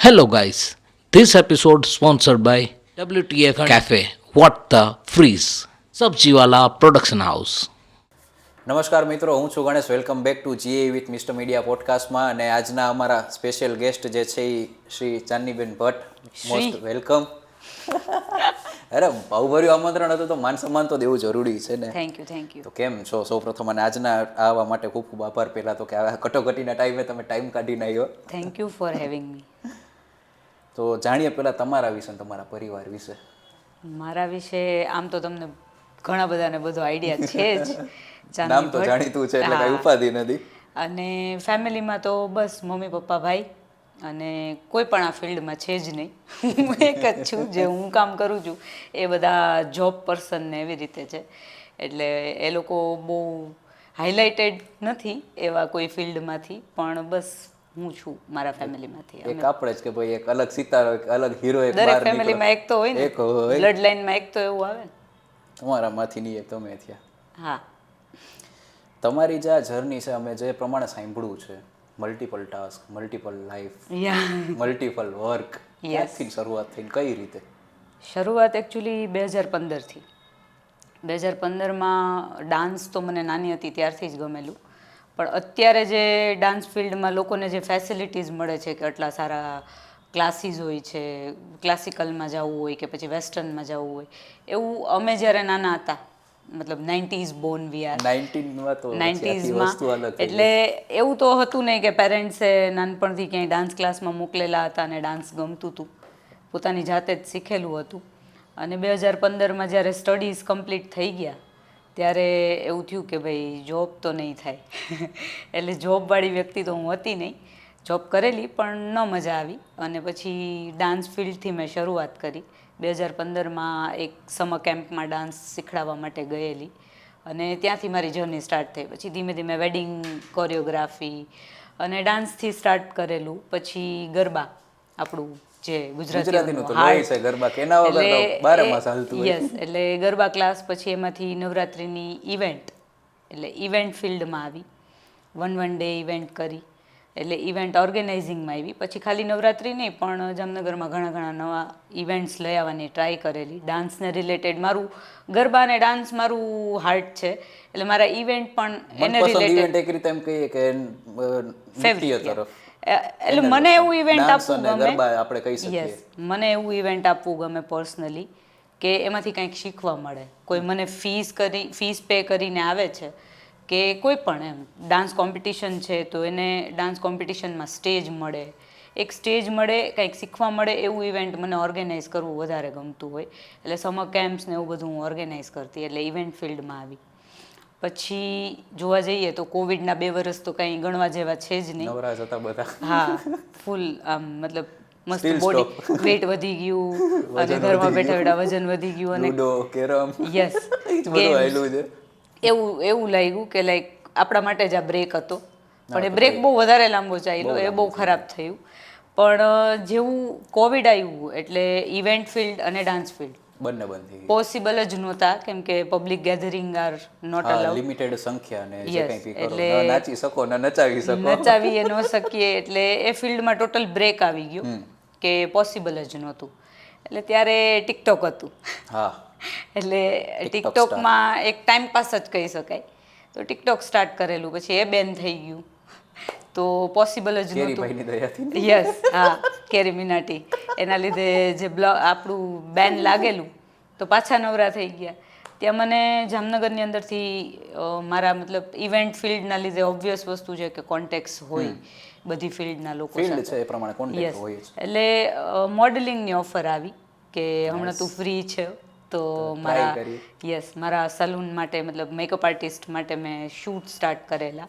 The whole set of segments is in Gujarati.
Hello guys, this episode sponsored by WTF Cafe, What the Freeze, Sabjiwala Production House. નમસ્કાર મિત્રો, હું છું Ganesh. Welcome back to GA with mister media પોડકાસ્ટમાં. અને આજના અમારા સ્પેશિયલ ગેસ્ટ જે છે એ શ્રી ચાંદનીબેન ભટ્ટ. Most welcome. અરે ભાવભર્યું આમંત્રણ હતું તો માન સન્માન તો દેવું જરૂરી છે ને. Thank you. તો કેમ છો? સૌ પ્રથમ અને આજના આવવા માટે ખૂબ ખૂબ આભાર. પહેલાં તો કે આ કટોકટીના ટાઈમે તમે ટાઈમ કાઢીને આવ્યો. થેન્ક યુ ફોર હેવિંગ મી. તો જાણીએ પહેલાં તમારા વિશે અને તમારા પરિવાર વિશે. મારા વિશે આમ તો તમને ઘણા બધાને બધો આઈડિયા છે જ. નામ તો જાણીતું છે એટલે કાંઈ ઉપાધિ નથી. અને ફેમિલીમાં તો બસ મમ્મી પપ્પા ભાઈ અને કોઈ પણ આ ફિલ્ડમાં છે જ નહીં. હું એક જ છું. જે હું કામ કરું છું એ બધા જોબ પર્સન ને એવી રીતે છે. એટલે એ લોકો બહુ હાઇલાઇટેડ નથી એવા કોઈ ફિલ્ડમાંથી, પણ બસ હું છું મારા ફેમિલીમાંથી. એક આપણે જ કે ભાઈ એક અલગ સિતારો, એક અલગ હીરો, એક દરેક ફેમિલીમાં એક તો હોય ને, એક હોય. બ્લડ લાઈનમાં એક તો એવું આવે ને. તમારામાંથી નહીં એક તમે થયા. હા, તમારી જે આ જર્ની છે, અમે જે પ્રમાણે સાંભળ્યું છે, multiple task, multiple life, multiple work, ક્યાંથી શરૂઆત થઈ, કઈ રીતે? શરૂઆત એકચ્યુઅલી 2015થી. 2015માં ડાન્સ તો મને નાની હતી ત્યારથી જ ગમેલું, પણ અત્યારે જે ડાન્સ ફિલ્ડમાં લોકોને જે ફેસિલિટીઝ મળે છે કે આટલા સારા ક્લાસીસ હોય છે, ક્લાસિકલમાં જવું હોય કે પછી વેસ્ટર્નમાં જવું હોય, એવું અમે જ્યારે નાના હતા, મતલબ 90s બોર્ન વી આર, 90sમાં, એટલે એવું તો હતું નહીં કે પેરેન્ટ્સે નાનપણથી ક્યાંય ડાન્સ ક્લાસમાં મોકલેલા હતા અને ડાન્સ ગમતું હતું. પોતાની જાતે જ શીખેલું હતું. અને 2015માં જ્યારે સ્ટડીઝ કમ્પ્લીટ થઈ ગયા ત્યારે એવું થયું કે ભાઈ જોબ તો નહીં થાય. એટલે જોબવાળી વ્યક્તિ તો હું હતી નહીં. જોબ કરેલી પણ ન મજા આવી અને પછી ડાન્સ ફિલ્ડથી મેં શરૂઆત કરી. 2015માં એક સમર કેમ્પમાં ડાન્સ શીખડાવવા માટે ગયેલી અને ત્યાંથી મારી જર્ની સ્ટાર્ટ થઈ. પછી ધીમે ધીમે વેડિંગ કોરિયોગ્રાફી અને ડાન્સથી સ્ટાર્ટ કરેલું. પછી ગરબા, આપણું જે ગુજરાતીનું હાર્ટ, એટલે ગરબા ક્લાસ. પછી એમાંથી નવરાત્રિની ઇવેન્ટ, એટલે ઇવેન્ટ ફિલ્ડમાં આવી. વન ડે ઇવેન્ટ કરી, એટલે ઇવેન્ટ ઓર્ગેનાઇઝિંગમાં આવી. પછી ખાલી નવરાત્રિ નહીં પણ જામનગરમાં ઘણા નવા ઇવેન્ટ્સ લઈ આવવાની ટ્રાય કરેલી. ડાન્સને રિલેટેડ મારું ગરબા અને ડાન્સ મારું હાર્ટ છે, એટલે મારા ઇવેન્ટ પણ એને રિલેટેડ એક રીતે એમ કહીએ કે નૃત્ય તરફ. એટલે મને એવું ઇવેન્ટ આપવું ગમે. આપણે કહી શકીએ મને એવું ઇવેન્ટ આપવું ગમે પર્સનલી કે એમાંથી કંઈક શીખવા મળે. કોઈ મને ફીસ પે કરીને આવે છે કે કોઈ પણ એમ ડાન્સ કોમ્પિટિશન છે તો એને ડાન્સ કોમ્પિટિશનમાં સ્ટેજ મળે, એક સ્ટેજ મળે, કંઈક શીખવા મળે, એવું ઇવેન્ટ મને ઓર્ગેનાઇઝ કરવું વધારે ગમતું હોય. એટલે સમર કેમ્પ્સ ને એવું બધું હું ઓર્ગેનાઇઝ કરતી, એટલે ઇવેન્ટ ફિલ્ડમાં આવી. પછી જોવા જઈએ તો કોવિડના 2 વર્ષ તો કંઈ ગણવા જેવા છે જ નહીં. નવરા હતા બધા. હા, ફૂલ આમ મતલબ મસ્ત બોડી વેટ વધી ગયું અને ઘરમાં બેઠા બેઠા વજન વધી ગયું અને લૂડો, કેરમ, યસ, એવું લાગ્યું કે લાઈક આપણા માટે જ આ બ્રેક હતો. પણ એ બ્રેક બહુ વધારે લાંબો ચાલ્યો, એ બહુ ખરાબ થયું. પણ જેવું કોવિડ આવ્યું એટલે ઇવેન્ટ ફિલ્ડ અને ડાન્સ ફિલ્ડ બંને બંધ થઈ પોસિબલ જ નહોતા, કેમ કે public gathering are not allowed, limited સંખ્યા ને જે કંઈ બી કરો, ન નાચી શકો ન નચાવી શકો, નચાવી ન શકીએ. એટલે એ ફિલ્ડમાં ટોટલ બ્રેક આવી ગયો કે પોસિબલ જ નહોતું. એટલે ત્યારે ટિકટોક હતું. હા, એટલે ટિકટોકમાં એક ટાઈમ પાસ જ કહી શકાય. તો ટિકટોક સ્ટાર્ટ કરેલું, પછી એ બેન થઈ ગયું તો પોસિબલ જ નહોતું. યસ, હા, કેરી મિનાટી. એના લીધે જે આપણું બેન લાગેલું તો પાછા નવરા થઈ ગયા. ત્યાં મને જામનગરની અંદરથી મારા મતલબ ઇવેન્ટ ફિલ્ડના લીધે ઓબ્વિયસ વસ્તુ છે કે કોન્ટેક્ટ્સ હોય બધી ફિલ્ડના લોકો સાથે. યસ, એટલે મોડેલિંગની ઓફર આવી કે હમણાં તું ફ્રી છે તો મારા સલૂન માટે, મતલબ મેકઅપ આર્ટિસ્ટ માટે મેં શૂટ સ્ટાર્ટ કરેલા.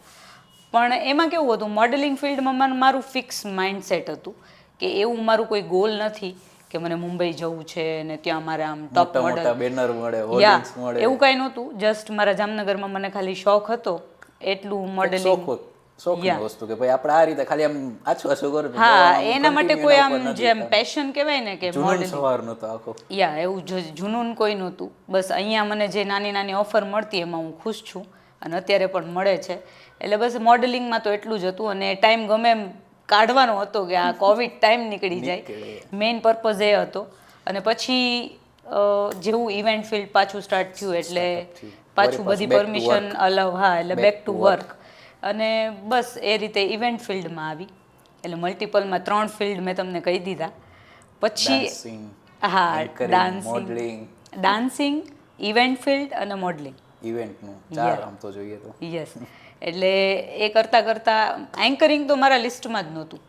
પણ એમાં કેવું હતું, મોડેલિંગ ફિલ્ડમાં મારું ફિક્સ માઇન્ડસેટ હતું કે એવું મારું કોઈ ગોલ નથી કે મને મુંબઈ જવું છે ને ત્યાં મારે આમ ટોપ મોડલ બેનર મળે, હોર્ડિંગ્સ મળે, એવું કાંઈ નહોતું. જસ્ટ મારા જામનગરમાં મને ખાલી શોખ હતો એટલું મોડેલિંગ. વસ્તુ કે ભાઈ આપણે આ રીતે ખાલી આમ આછું કરો. હા, એના માટે કોઈ આમ જેમ પેશન કહેવાય ને કે મોડેલિંગ સવાર નહોતો આખો. એવું જૂનૂન કોઈ નહોતું. બસ અહીંયા મને જે નાની ઓફર મળતી એમાં હું ખુશ છું અને અત્યારે પણ મળે છે. એટલે બસ મોડેલિંગમાં તો એટલું જ હતું. અને ટાઈમ ગમે એમ કાઢવાનો હતો કે આ કોવિડ ટાઈમ નીકળી જાય, મેઇન પર્પઝ એ હતો. અને પછી જેવું ઇવેન્ટ ફિલ્ડ પાછું સ્ટાર્ટ થયું એટલે પાછું બધી પરમિશન અલાવ, હા, એટલે બેક ટુ વર્ક. અને બસ એ રીતે ઇવેન્ટ ફિલ્ડમાં આવી. એટલે મલ્ટિપલમાં 3 ફિલ્ડ મેં તમને કહી દીધા. પછી હા, ડાન્સિંગ, ઇવેન્ટ ફિલ્ડ અને મોડલિંગ. ઇવેન્ટનું 4 આમ તો જોઈએ તો. યસ. એટલે એ કરતાં કરતાં એન્કરિંગ તો મારા લિસ્ટમાં જ નહોતું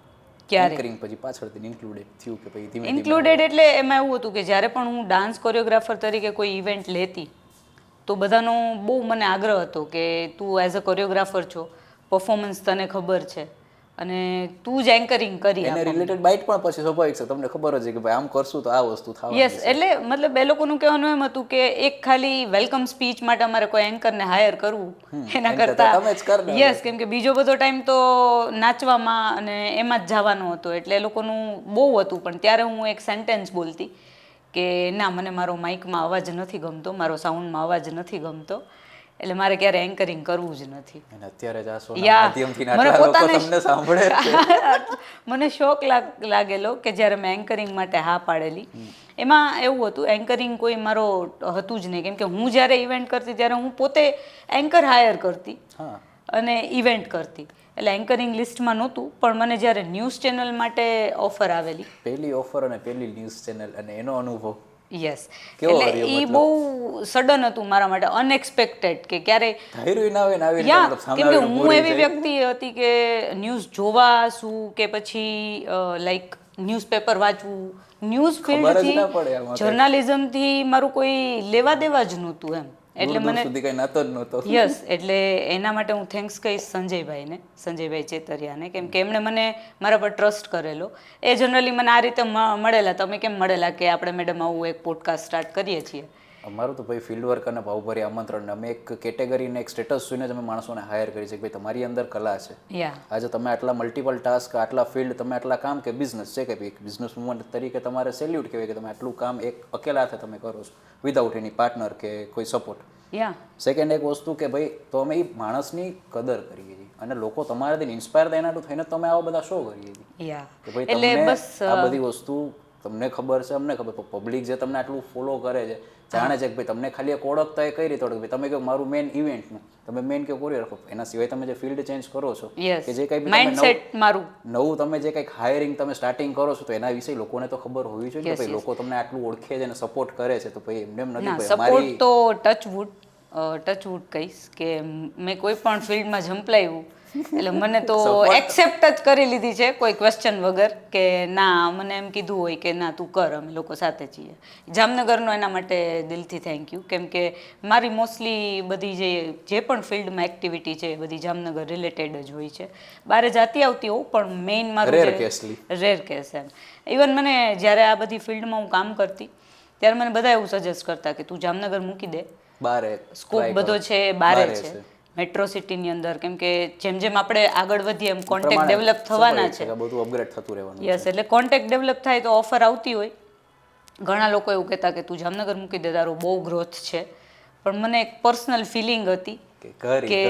ક્યારે. એન્કરિંગ પછી પાછળથી ઇન્ક્લુડેડ થયું કે ભાઈ ધીમે ઇન્ક્લુડેડ એટલે એમાં એવું હતું કે જ્યારે પણ હું ડાન્સ કોરિયોગ્રાફર તરીકે કોઈ ઇવેન્ટ લેતી તો બધાનો બહુ મને આગ્રહ હતો કે તું એઝ અ કોરિયોગ્રાફર છો, પરફોર્મન્સ તને ખબર છે અને તું જ એન્કરિંગ કરી એને રિલેટેડ બાઇટ પણ પછી સ્વાભાવિક છે, તમને ખબર જ છે કે ભાઈ આમ કરશું તો આ વસ્તુ થવાની. યસ. એટલે મતલબ એ લોકોનું કહેવાનું એમ હતું કે એક ખાલી વેલકમ સ્પીચ માટે અમારે કોઈ એન્કરને હાયર કરવું એના કરતાં યસ, કેમ કે બીજો બધો ટાઈમ તો નાચવામાં અને એમાં જ જવાનો હતો. એટલે એ લોકોનું બહુ હતું. પણ ત્યારે હું એક સેન્ટેન્સ બોલતી કે ના, મને મારો માઇકમાં અવાજ નથી ગમતો, મારો સાઉન્ડમાં અવાજ નથી ગમતો, એટલે મારે ક્યારે એન્કરિંગ કરવું જ નથી. અને અત્યારે જ આ શોના માધ્યમથી આટલા લોકો તમને સાંભળે છે. મને શોક લાગેલો કે જ્યારે મેં એન્કરિંગ માટે હા પાડેલી. એમાં એવું હતું, એન્કરિંગ કોઈ મારો હતું જ નહીં, કેમ કે હું જ્યારે ઇવેન્ટ કરતી ત્યારે હું પોતે એન્કર હાયર કરતી અને ઇવેન્ટ કરતી. એટલે એન્કરિંગ લિસ્ટમાં નહોતું. પણ મને જ્યારે ન્યૂઝ ચેનલ માટે ઓફર આવેલી, પહેલી ઓફર અને પહેલી ન્યૂઝ ચેનલ અને એનો અનુભવ, યસ, એટલે એ બહુ સડન હતું મારા માટે, અનએક્સપેક્ટેડ, કે ક્યારે કેમ કે હું એવી વ્યક્તિ હતી કે ન્યૂઝ જોવા શું કે પછી લાઈક ન્યૂઝપેપર વાંચવું, ન્યૂઝ ફિલ્ડથી, જર્નાલિઝમથી મારું કોઈ લેવા દેવા જ નહોતું એમ. એટલે મને કઈ નાતો જ નહોતો. યસ. એટલે એના માટે હું થેન્ક્સ કહીશ સંજયભાઈને, સંજયભાઈ ચેતરિયાને, કેમ કે એમણે મને મારા પર ટ્રસ્ટ કરેલો. એ જનરલી મને આ રીતે મળેલા, તમે કેમ મળેલા કે આપણે મેડમ આવું એક પોડકાસ્ટ સ્ટાર્ટ કરીએ છીએ. અમારું તો ભાઈ ફિલ્ડ વર્ક અને ભાવભરી આમંત્રણ, અમે એક કેટેગરીને એક સ્ટેટસ જોઈને જ અમે માણસોને હાયર કરી છે કે ભાઈ તમારી અંદર કલા છે. આજે તમે આટલા મલ્ટિપલ ટાસ્ક, આટલા ફિલ્ડ, તમે આટલા કામ, કે બિઝનેસ છે કે ભાઈ બિઝનેસ વુમન તરીકે તમારે સેલ્યુટ કહેવાય કે તમે આટલું કામ એક અકેલા હાથે તમે કરો છો વિધાઉટ એની પાર્ટનર કે કોઈ સપોર્ટ. સેકન્ડ એક વસ્તુ કે ભાઈ તો અમે એ માણસની કદર કરીએ છીએ અને લોકો તમારાથી ઇન્સ્પાયર થાય એનાથી થઈને તમે આવા બધા શો કરીએ છીએ કે ભાઈ તમને આ બધી વસ્તુ તમને ખબર છે, અમને ખબર, પબ્લિક જે તમને આટલું ફોલો કરે છે, જાણે છે કે ભાઈ તમને ખાલી એક ઓળખતા એ કઈ રીતે ઓળખે, તમે કહો મારું મેન ઇવેન્ટનું, તમે મેન કે કોરિયોગ્રાફર, એના સિવાય તમે જે ફિલ્ડ ચેન્જ કરો છો કે જે કઈ નવું તમે જે કંઈક હાયરિંગ તમે સ્ટાર્ટિંગ કરો છો તો એના વિશે લોકોને તો ખબર હોવી જોઈએ કે ભાઈ લોકો તમને આટલું ઓળખે છે અને સપોર્ટ કરે છે. તો ભાઈ એમને એમ નથી, સપોર્ટ તો ટચવુડ કહીશ કે મેં કોઈ પણ ફિલ્ડમાં ઝંપલાવ્યું એટલે મને તો એક્સેપ્ટ જ કરી લીધી છે કોઈ ક્વેશ્ચન વગર કે ના, મને એમ કીધું હોય કે ના તું કર, અમે લોકો સાથે છીએ. જામનગરનો એના માટે દિલથી થેન્ક યુ, કેમ કે મારી મોસ્ટલી બધી જે પણ ફિલ્ડમાં એક્ટિવિટી છે બધી જામનગર રિલેટેડ જ હોય છે. બહાર જાતી આવતી હોઉં પણ મેઇન મારું રેર કેસ એમ. ઇવન મને જ્યારે આ બધી ફિલ્ડમાં હું કામ કરતી ત્યારે મને બધા એવું સજેસ્ટ કરતા કે તું જામનગર મૂકી દે, સ્કોપ બધો છે બારે છે, મેટ્રો સિટીની અંદર, કેમ કે જેમ જેમ આપણે આગળ વધીએ એમ કોન્ટેક્ટ ડેવલપ થવાના છે, બધું અપગ્રેડ થતું રહેવાનું. યસ. એટલે કોન્ટેક્ટ ડેવલપ થાય તો ઓફર આવતી હોય. ઘણા લોકો એવું કહેતા કે તું જામનગર મૂકી દે, તારો બહુ ગ્રોથ છે. પણ મને એક પર્સનલ ફિલિંગ હતી કે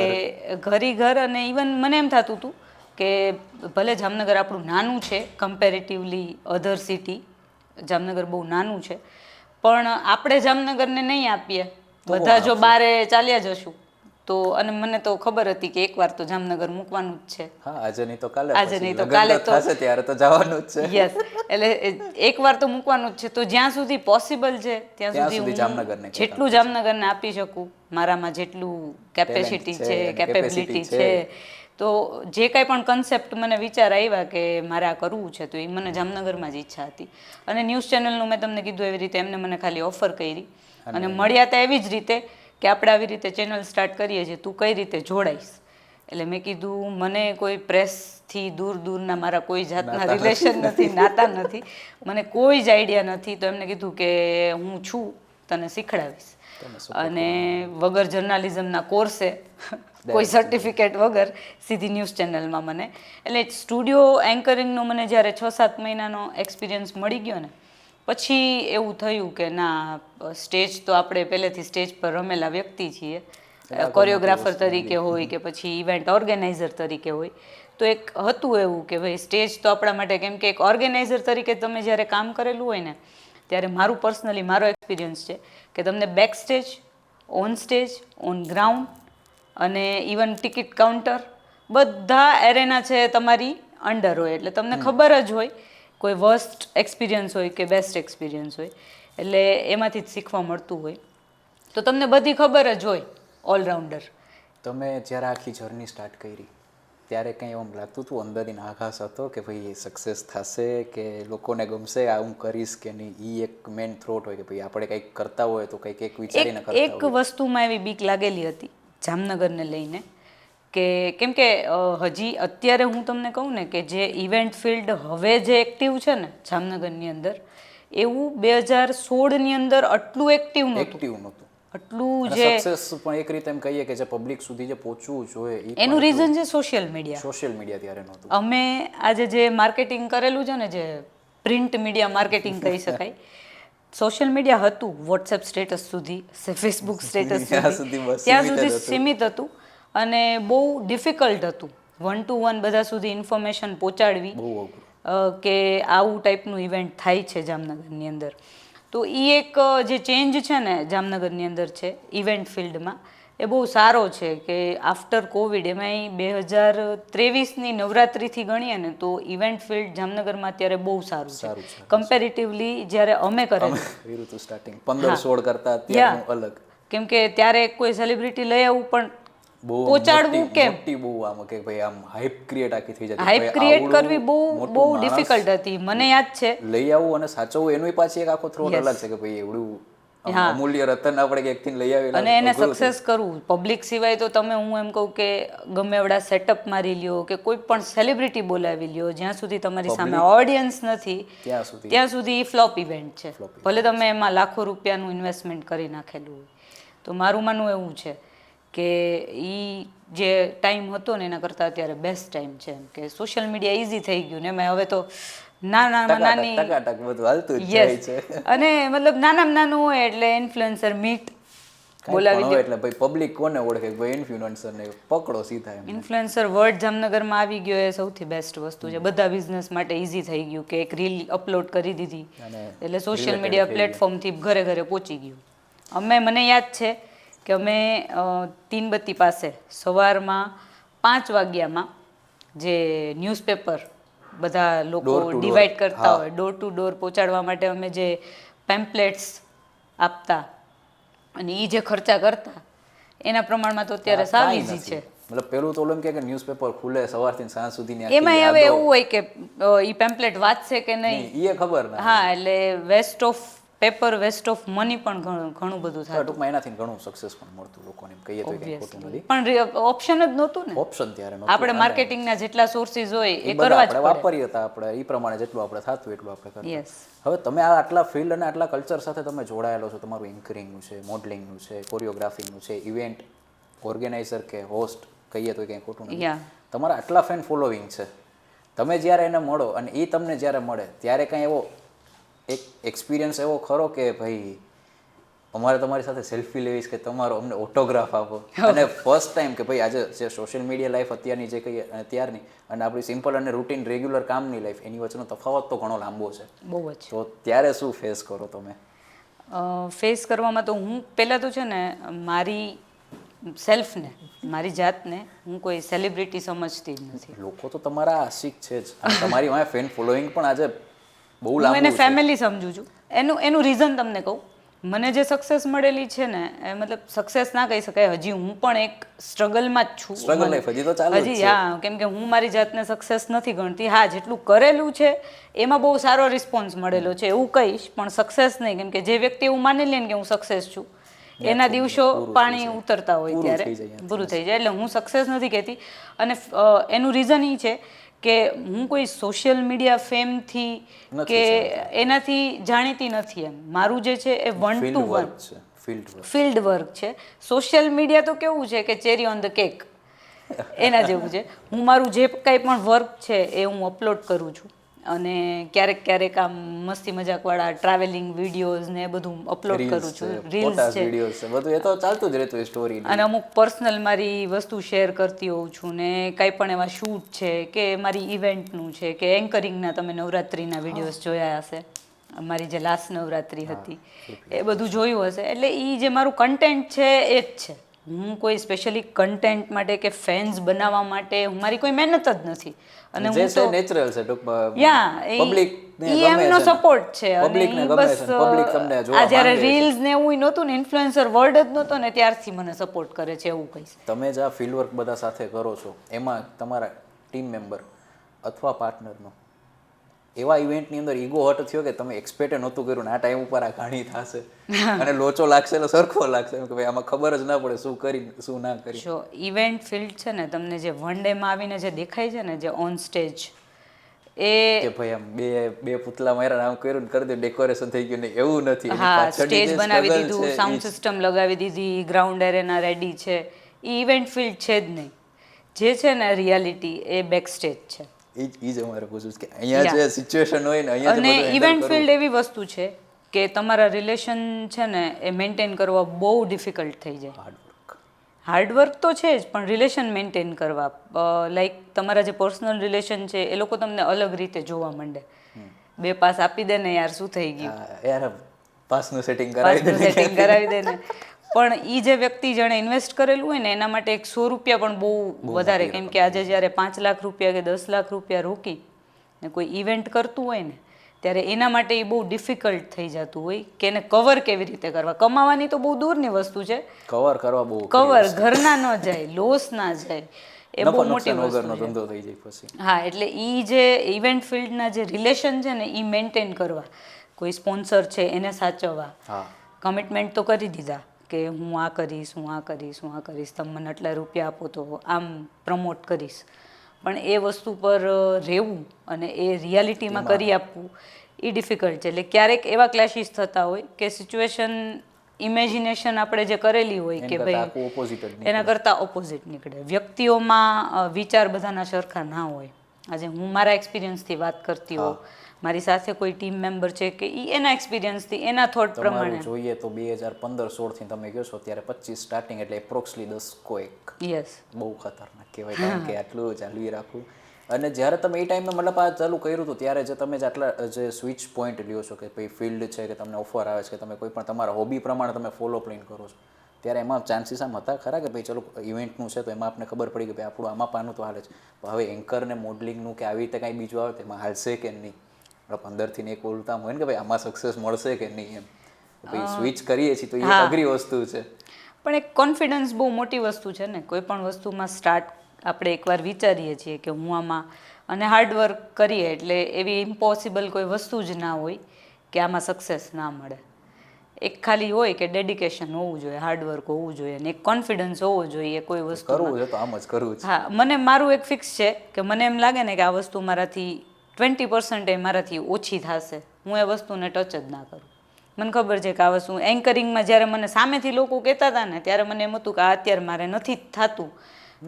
ઘર અને ઇવન મને એમ થતું હતું કે ભલે જામનગર આપણું નાનું છે કમ્પેરેટિવલી અધર સિટી, જામનગર બહુ નાનું છે, પણ આપણે જામનગરને નહીં આપીએ, બધા જો બારે ચાલ્યા જશું તો, અને મને તો ખબર હતી કે એકવાર તો જામનગર મૂકવાનું જ છે. આજે નહીં તો કાલે તો ત્યારે તો જવાનું જ છે. યસ. એટલે એકવાર તો મૂકવાનું જ છે. તો જ્યાં સુધી પોસિબલ છે ત્યાં સુધી જામનગરને જેટલું જામનગરને આપી શકું, મારામાં જેટલું કેપેસિટી છે, કેપેબિલિટી છે, તો જે કાંઈ પણ કન્સેપ્ટ મને વિચાર આવ્યા કે મારે આ કરવું છે તો એ મને જામનગરમાં જ ઈચ્છા હતી. અને ન્યૂઝ ચેનલનું મેં તમને કીધું એવી રીતે એમને મને ખાલી ઓફર કરી અને મળ્યા હતા એવી જ રીતે કે આપણે આવી રીતે ચેનલ સ્ટાર્ટ કરીએ છીએ, તું કઈ રીતે જોડાઈશ. એટલે મેં કીધું મને કોઈ પ્રેસથી દૂરના મારા કોઈ જાતના રિલેશન નથી, નાતા નથી, મને કોઈ જ આઈડિયા નથી. તો એમને કીધું કે હું છું, તને શીખડાવીશ. અને વગર જર્નાલિઝમના કોર્સે, કોઈ સર્ટિફિકેટ વગર સીધી ન્યૂઝ ચેનલમાં મને, એટલે સ્ટુડિયો એન્કરિંગનો મને જ્યારે 6-7 મહિનાનો એક્સપિરિયન્સ મળી ગયો ને પછી એવું થયું કે ના, સ્ટેજ તો આપણે પહેલેથી સ્ટેજ પર રમેલા વ્યક્તિ છીએ કોરિયોગ્રાફર તરીકે હોય કે પછી ઇવેન્ટ ઓર્ગેનાઇઝર તરીકે હોય. તો એક હતું એવું કે ભાઈ સ્ટેજ તો આપણા માટે, કેમ કે એક ઓર્ગેનાઇઝર તરીકે તમે જ્યારે કામ કરેલું હોય ને, ત્યારે મારું પર્સનલી મારો એક્સપિરિયન્સ છે કે તમને back stage, on stage, on ground અને ઇવન ટિકિટ કાઉન્ટર બધા એરેના છે તમારી અંડર હોય, એટલે તમને ખબર જ હોય કોઈ વર્સ્ટ એક્સપિરિયન્સ હોય કે બેસ્ટ એક્સપિરિયન્સ હોય, એટલે એમાંથી જ શીખવા મળતું હોય. તો તમને બધી ખબર જ હોય ઓલરાઉન્ડર. તમે જ્યારે આખી જર્ની સ્ટાર્ટ કરી ત્યારે કંઈ એમ લાગતું હતું અંદરથી આઘાસ હતો કે ભાઈ સક્સેસ થશે કે લોકોને ગમશે આ હું કરીશ કે નહીં? એ એક મેન થ્રોટ હોય કે ભાઈ આપણે કંઈક કરતા હોય તો કંઈક એક વિચારીને કરતા એક વસ્તુમાં એવી બીક લાગેલી હતી જામનગરને લઈને કે કેમ કે હજી અત્યારે હું તમને કહું ને કે જે ઇવેન્ટ ફિલ્ડ હવે જે એક્ટિવ છે ને જામનગરની અંદર, એવું 2016ની અંદર આટલું એક્ટિવ નહોતું. આટલું જે સક્સેસ પણ એક રીતે એમ કહીએ કે જે પબ્લિક સુધી જે પહોંચવું જોઈએ એનું રીઝન છે સોશિયલ મીડિયા. ત્યારે નહોતું. અમે આજે જે માર્કેટિંગ કરેલું છે ને, જે પ્રિન્ટ મીડિયા માર્કેટિંગ કહી શકાય, સોશિયલ મીડિયા હતું વોટ્સએપ સ્ટેટસ સુધી, ફેસબુક સ્ટેટસ સુધી, ત્યાં સુધી સીમિત હતું અને બહુ ડિફિકલ્ટ હતું 1 to 1 બધા સુધી ઇન્ફોર્મેશન પહોંચાડવી કે આવું ટાઈપનું ઇવેન્ટ થાય છે જામનગરની અંદર. તો એ એક જે ચેન્જ છે ને જામનગરની અંદર છે ઇવેન્ટ ફિલ્ડમાં, એ બહુ સારો છે કે આફ્ટર કોવિડ, એમાંય 2023ની નવરાત્રિથી ગણીએ ને તો ઇવેન્ટ ફિલ્ડ જામનગરમાં અત્યારે બહુ સારું છે કમ્પેરેટિવલી જ્યારે અમે કરેલું સ્ટાર્ટિંગ 15-16 કરતા અત્યારનું અલગ. કેમ કે ત્યારે કોઈ સેલિબ્રિટી લઈ આવવું પણ પહોંચાડવું કેમ, બહુ આમ કે ભાઈ આમ હાઇપ ક્રિએટ આખી થઈ જતી, હાઇપ ક્રિએટ કરવી બહુ ડિફિકલ્ટ હતી. મને યાદ છે લઈ આવવું અને સાચવવું એનું પાછી એક આખો થ્રોટ અલગ છે કે ભાઈ એવડું અમૂલ્ય રતન આપણે એકથી લઈ આવેલા અને એને સક્સેસ કરવું. પબ્લિક સિવાય તો તમે, હું એમ કહું કે ગમે એવડા સેટઅપ મારી લ્યો કે કોઈ પણ સેલિબ્રિટી બોલાવી લ્યો, જ્યાં સુધી તમારી સામે ઓડિયન્સ નથી ત્યાં સુધી એ ફ્લોપ ઇવેન્ટ છે, ભલે તમે એમાં લાખો રૂપિયાનું ઇન્વેસ્ટમેન્ટ કરી નાખેલું હોય. તો મારું માનવું એવું છે કે એ જે ટાઈમ હતો ને એના કરતાં અત્યારે બેસ્ટ ટાઈમ છે, કે સોશિયલ મીડિયા ઇઝી થઈ ગયું ને એમાં હવે તો નાની અને મતલબ નાનામાં નાનું હોય એટલે ઇન્ફ્લુએન્સર મીટ બોલાવી દો એટલે ભાઈ પબ્લિક કોને ઓળખે? ભાઈ ઇન્ફ્લુએન્સર ને પકડો સીધા. ઇન્ફ્લુએન્સર વર્ડ જામનગરમાં આવી ગયો એ સૌથી બેસ્ટ વસ્તુ છે. બધા બિઝનેસ માટે ઇઝી થઈ ગયું કે એક રીલ અપલોડ કરી દીધી એટલે સોશિયલ મીડિયા પ્લેટફોર્મથી ઘરે ઘરે પહોંચી ગયું. મને યાદ છે કે અમે તીનબત્તી પાસે સવારમાં 5 વાગ્યામાં જે ન્યૂઝપેપર બધા લોકો ડિવાઈડ કરતા હોય, ડોર ટુ ડોર પહોંચાડવા માટે અમે જે પેમ્પલેટ્સ આપતા અને એ જે ખર્ચા કરતા એના પ્રમાણમાં તો અત્યારે સાવ ઇઝી છે. મતલબ પેલું તો એમ કે ન્યૂઝપેપર ખુલે સવારથી સાંજ સુધીની, એમાં હવે એવું હોય કે એ પેમ્પલેટ વાંચશે કે નહીં એ ખબર ના. હા, એટલે waste of paper, waste of money પણ ઘણું બધું થાય. ટૂંકમાં એનાથી ઘણું સક્સેસ પણ મળતું લોકોને, કહીએ તો કંઈ ખોટું નથી. પણ ઓપ્શન જ નહોતું ને, ઓપ્શન ત્યારે નહોતું. આપણે માર્કેટિંગના જેટલા સોર્સિસ હોય એ કરવા જ વાપરીએ હતા આપણે, એ પ્રમાણે જેટલું આપણે થતું એટલું આપણે કરતા. હવે તમે આ આટલા ફિલ્ડ અને આટલા કલ્ચર સાથે તમે જોડાયેલો છો, તમારું એન્કરિંગનું છે, મોડલિંગનું છે, કોરિયોગ્રાફીનું છે, ઇવેન્ટ ઓર્ગેનાઇઝર કે હોસ્ટ કહીએ તો કંઈ ખોટું નથી. તમારા આટલા ફેન ફોલોવિંગ છે, તમે જ્યારે એને મળો અને એ તમને જ્યારે મળે ત્યારે કંઈ એવો એક એક્સપિરિયન્સ એવો ખરો કે ભાઈ અમારે તમારી સાથે સેલ્ફી લેવીશ કે તમારો અમને ઓટોગ્રાફ આપો? અને ફર્સ્ટ ટાઈમ કે ભાઈ આજે જે સોશિયલ મીડિયા લાઈફ અત્યારની જે કહીએ ત્યારની અને આપણી સિમ્પલ અને રૂટીન રેગ્યુલર કામની લાઈફ, એની વચ્ચેનો તફાવત તો ઘણો લાંબો છે. બહુ જ. તો ત્યારે શું ફેસ કરો તમે? ફેસ કરવામાં તો હું પહેલાં તો છે ને મારી સેલ્ફને, મારી જાતને હું કોઈ સેલિબ્રિટી સમજતી જ નથી. લોકો તો તમારા આશિક છે જ, તમારી વાંહે ફેન ફોલોઈંગ પણ આજે બહુ લાંબુ. હું એને ફેમિલી સમજું છું. એનું રીઝન તમને કહું, મને જે સક્સેસ મળેલી છે ને એ મતલબ સક્સેસ ના કહી શકાય, હજી હું પણ એક સ્ટ્રગલમાં જ છું. સ્ટ્રગલ લાઈફ હજી તો ચાલુ હજી. હા, કેમ કે હું મારી જાતને સક્સેસ નથી ગણતી. હા, જેટલું કરેલું છે એમાં બહુ સારો રિસ્પોન્સ મળેલો છે એવું કહીશ, પણ સક્સેસ નહીં. કેમ કે જે વ્યક્તિ એવું માની લે ને કે હું સક્સેસ છું, એના દિવસો પાણી ઉતરતા હોય ત્યારે પૂરું થઈ જાય. એટલે હું સક્સેસ નથી કહેતી. અને એનું રીઝન એ છે કે હું કોઈ સોશિયલ મીડિયા ફેમથી કે એનાથી જાણીતી નથી. એમ મારું જે છે એ 1 to 1 ફિલ્ડ વર્ક છે. સોશિયલ મીડિયા તો કેવું છે કે ચેરી ઓન ધ કેક, એના જેવું છે. હું મારું જે કાંઈ પણ વર્ક છે એ હું અપલોડ કરું છું અને ક્યારેક ક્યારેક આમ મસ્તી મજાકવાળા ટ્રાવેલિંગ વિડીયોઝ ને એ બધું અપલોડ કરું છું, રીલ્સ છે, વિડીયોઝ છે, બધું એ તો ચાલતું જ રહેતું એ સ્ટોરી. અને અમુક પર્સનલ મારી વસ્તુ શેર કરતી હોઉં છું ને કાંઈ પણ એવા શૂટ છે કે મારી ઇવેન્ટનું છે કે એન્કરિંગના તમે નવરાત્રિના વિડીયોઝ જોયા હશે, મારી જે લાસ્ટ નવરાત્રિ હતી એ બધું જોયું હશે. એટલે એ જે મારું કન્ટેન્ટ છે એ જ છે. હું કોઈ સ્પેશિયલી કન્ટેન્ટ માટે કે ફેન્સ બનાવવા માટે મારી કોઈ મહેનત જ નથી. અને જે હું તો છે નેચરલ છે ટૂંકમાં. યા પબ્લિક ઈ એમનો સપોર્ટ છે. અને પબ્લિકને ઈ ગમે બસ છે, પબ્લિક તમને જોવા આ જ્યારે માંગે છે. રીલ્સ ને એવું નહોતું ને, ઇન્ફ્લુએન્સર વર્લ્ડ જ નહોતો ને, ત્યારથી મને સપોર્ટ કરે છે એવું કહીશ. તમે જ આ ફિલ્ડ વર્ક બધા સાથે કરો છો, એમાં તમારા ટીમ મેમ્બર અથવા પાર્ટનરનો એવા ઇવેન્ટની અંદર ઈગો હર્ટ થયો કે તમે એક્સપેક્ટ નહોતું કર્યું ને આ ટાઈમ ઉપર આ ઘાણી થશે અને લોચો લાગશે એટલે સરખો લાગશે કે ભાઈ આમાં ખબર જ ના પડે શું કરી શું ના કરી. જો ઇવેન્ટ ફિલ્ડ છે ને, તમને જે વન ડેમાં આવીને જે દેખાય છે ને, જે ઓન સ્ટેજ એ કે ભાઈ આમ બે પુતલા માર્યા આમ કર્યું ને કરી દે ડેકોરેશન થઈ ગયું ને એવું નથી. એની હા, પાછળની સ્ટેજ જે બનાવી struggle દીધું, છે, સાઉન્ડ સિસ્ટમ લગાવી દીધી, ગ્રાઉન્ડ એરેના રેડી છે, એ ઇવેન્ટ ફિલ્ડ છે જ નહીં. જે છે ને રિયાલિટી એ બેક સ્ટેજ છે. ઈ જ અમારે પૂછવું છે કે અહીંયા જે સિચ્યુએશન હોય ને અહીંયા અને ઇવેન્ટ ફિલ્ડ એવી વસ્તુ છે કે તમારા રિલેશન છે ને એ મેન્ટેન કરવા બહુ ડિફિકલ્ટ થઈ જાય. હાર્ડવર્ક હાર્ડવર્ક તો છે જ, પણ રિલેશન મેન્ટેન કરવા, લાઈક તમારા જે પર્સનલ રિલેશન છે એ લોકો તમને અલગ રીતે જોવા માંડે. 2 પાસ આપી દે ને યાર, શું થઈ ગયું, યાર પાસનું સેટિંગ કરાવી પાસનું દે. સેટિંગ કરાવી દે ને. પણ એ જે વ્યક્તિ જેણે ઇન્વેસ્ટ કરેલું હોય ને એના માટે 100 રૂપિયા પણ બહુ વધારે. કેમ કે આજે જ્યારે 5 લાખ રૂપિયા કે 10 લાખ રૂપિયા રોકી ને કોઈ ઇવેન્ટ કરતું હોય ને, ત્યારે એના માટે એ બહુ ડિફિકલ્ટ થઈ જતું હોય કે એને કવર કેવી રીતે કરવા. કમાવાની તો બહુ દૂરની વસ્તુ છે, કવર કરવા બહુ કવર ઘરના ન જાય, લોસ ના જાય, એ બહુ મોટી વગરનો વસ્તુ ધંધો થઈ જાય પછી. છે. હા, એટલે એ જે ઇવેન્ટ ફિલ્ડના જે રિલેશન છે ને એ મેન્ટેન કરવા, કોઈ સ્પોન્સર છે એને સાચવવા, હા, કમિટમેન્ટ તો કરી દીધા કે હું આ કરીશ, હું આ કરીશ, હું આ કરીશ, તમે મને આટલા રૂપિયા આપો તો આમ પ્રમોટ કરીશ. પણ એ વસ્તુ પર રહેવું અને એ રિયાલિટીમાં કરી આપવું એ ડિફિકલ્ટ છે. એટલે ક્યારેક એવા ક્લેશિસ થતા હોય કે સિચ્યુએશન ઇમેજિનેશન આપણે જે કરેલી હોય કે ભાઈ એના કરતાં ઓપોઝિટ નીકળે. વ્યક્તિઓમાં વિચાર બધાના સરખા ના હોય. આજે હું મારા એક્સપિરિયન્સથી વાત કરતી હોઉં, મારી સાથે કોઈ ટીમ મેમ્બર છે કે એ એના એક્સપિરિયન્સથી એના થોટ પ્રમાણે જોઈએ તો 2015-16 થી તમે કહો છો ત્યારે 25 સ્ટાર્ટિંગ એટલે એપ્રોક્સલી 10 કો એક. યસ, બહુ ખતરનાક કહેવાય. કારણ કે આટલું ચાલવી રાખવું. અને જ્યારે તમે એ ટાઈમે મતલબ આ ચાલુ કર્યું હતું ત્યારે જે તમે આટલા જે સ્વિચ પોઈન્ટ લ્યો છો કે ભાઈ ફિલ્ડ છે કે તમને ઓફર આવે છે કે તમે કોઈ પણ તમારા હોબી પ્રમાણે તમે ફોલો પ્લેન કરો છો, ત્યારે એમાં ચાન્સીસ આમ હતા ખરા કે ભાઈ ચલો ઇવેન્ટનું છે તો એમાં આપને ખબર પડી કે ભાઈ આપણું આમાં પાનું તો હાલે છે, હવે એન્કર ને મોડલિંગનું કે આવી રીતે કાંઈ બીજું આવે તો એમાં હાલશે કે નહીં, અંદરથી ને એક બોલતા હોય ને કે ભાઈ આમાં સક્સેસ મળશે કે નહીં, એમ ભાઈ સ્વિચ કરીએ છીએ તો એ અઘરી વસ્તુ છે. પણ એક કોન્ફિડન્સ બહુ મોટી વસ્તુ છે ને. કોઈ પણ વસ્તુમાં સ્ટાર્ટ આપણે એકવાર વિચારીએ છીએ કે હું આમાં, અને હાર્ડવર્ક કરીએ એટલે એવી ઇમ્પોસિબલ કોઈ વસ્તુ જ ના હોય કે આમાં સક્સેસ ના મળે. એક ખાલી હોય કે ડેડિકેશન હોવું જોઈએ, હાર્ડવર્ક હોવું જોઈએ અને એક કોન્ફિડન્સ હોવો જોઈએ કોઈ વસ્તુ કરવું છે તો આમ જ કરવું છે. હા, મને મારું એક ફિક્સ છે કે મને એમ લાગે ને કે આ વસ્તુ મારાથી 20% મારાથી ઓછી થશે, હું એ વસ્તુને ટચ જ ના કરું. મને ખબર છે કે આ વસ્તુ એન્કરિંગમાં જ્યારે મને સામેથી લોકો કહેતા હતા ને ત્યારે મને એમ હતું કે આ અત્યારે મારે નથી થતું,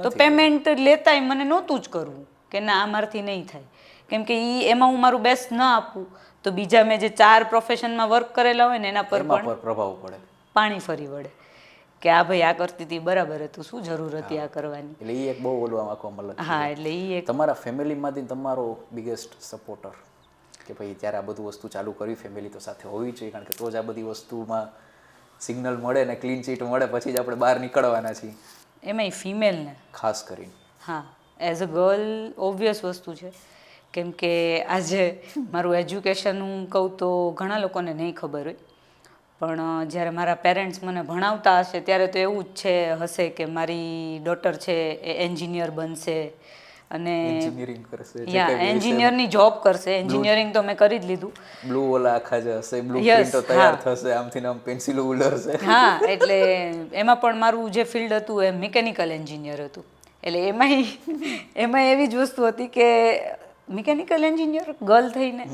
તો પેમેન્ટ લેતાય મને નહોતું જ કરવું કે ના આ મારાથી નહીં થાય. કેમ કે એમાં હું મારું બેસ્ટ ન આપું તો બીજા મેં જે 4 પ્રોફેશનમાં વર્ક કરેલા હોય ને એના પર પણ પ્રભાવ પડે, પાણી ફરી વળે કે આ ભાઈ આ કરતી હતી બરાબર હતું, શું જરૂર હતી આ કરવાની. એટલે એ એક બહુ ઓલું આખો મતલબ. હા, એટલે એ એક તમારા ફેમિલીમાંથી તમારો બિગેસ્ટ સપોર્ટર કે ભાઈ ત્યારે આ બધું વસ્તુ ચાલુ કરી ફેમિલી તો સાથે હોવી જોઈએ, કારણ કે તો જ આ બધી વસ્તુમાં સિગ્નલ મળે ને ક્લીન ચીટ મળે પછી જ આપણે બહાર નીકળવાના છીએ. એમાંય ફિમેલને ખાસ કરીને. હા, એઝ અ ગર્લ ઓબ્વિયસ વસ્તુ છે. કેમ કે આજે મારું એજ્યુકેશન હું કહું તો ઘણા લોકોને નહીં ખબર હોય, પણ જ્યારે મારા પેરેન્ટ્સ મને ભણાવતા હશે ત્યારે તો એવું જ છે હશે કે મારી ડોટર છે એ એન્જિનિયર બનશે અને એન્જિનિયરિંગ કરશે, એન્જિનિયરની જોબ કરશે. એન્જિનિયરિંગ તો મેં કરી જ લીધું. બ્લુ ઓલા આખા જે હશે બ્લુ પ્રિન્ટો તૈયાર થશે, આમથી આમ પેન્સિલો ઉલરશે. હા, એટલે એમાં પણ મારું જે ફિલ્ડ હતું એ મિકેનિકલ એન્જિનિયર હતું. એટલે એમાં એવી જ વસ્તુ હતી કે મિકેનિકલ એન્જિનિયર ગર્લ થઈને,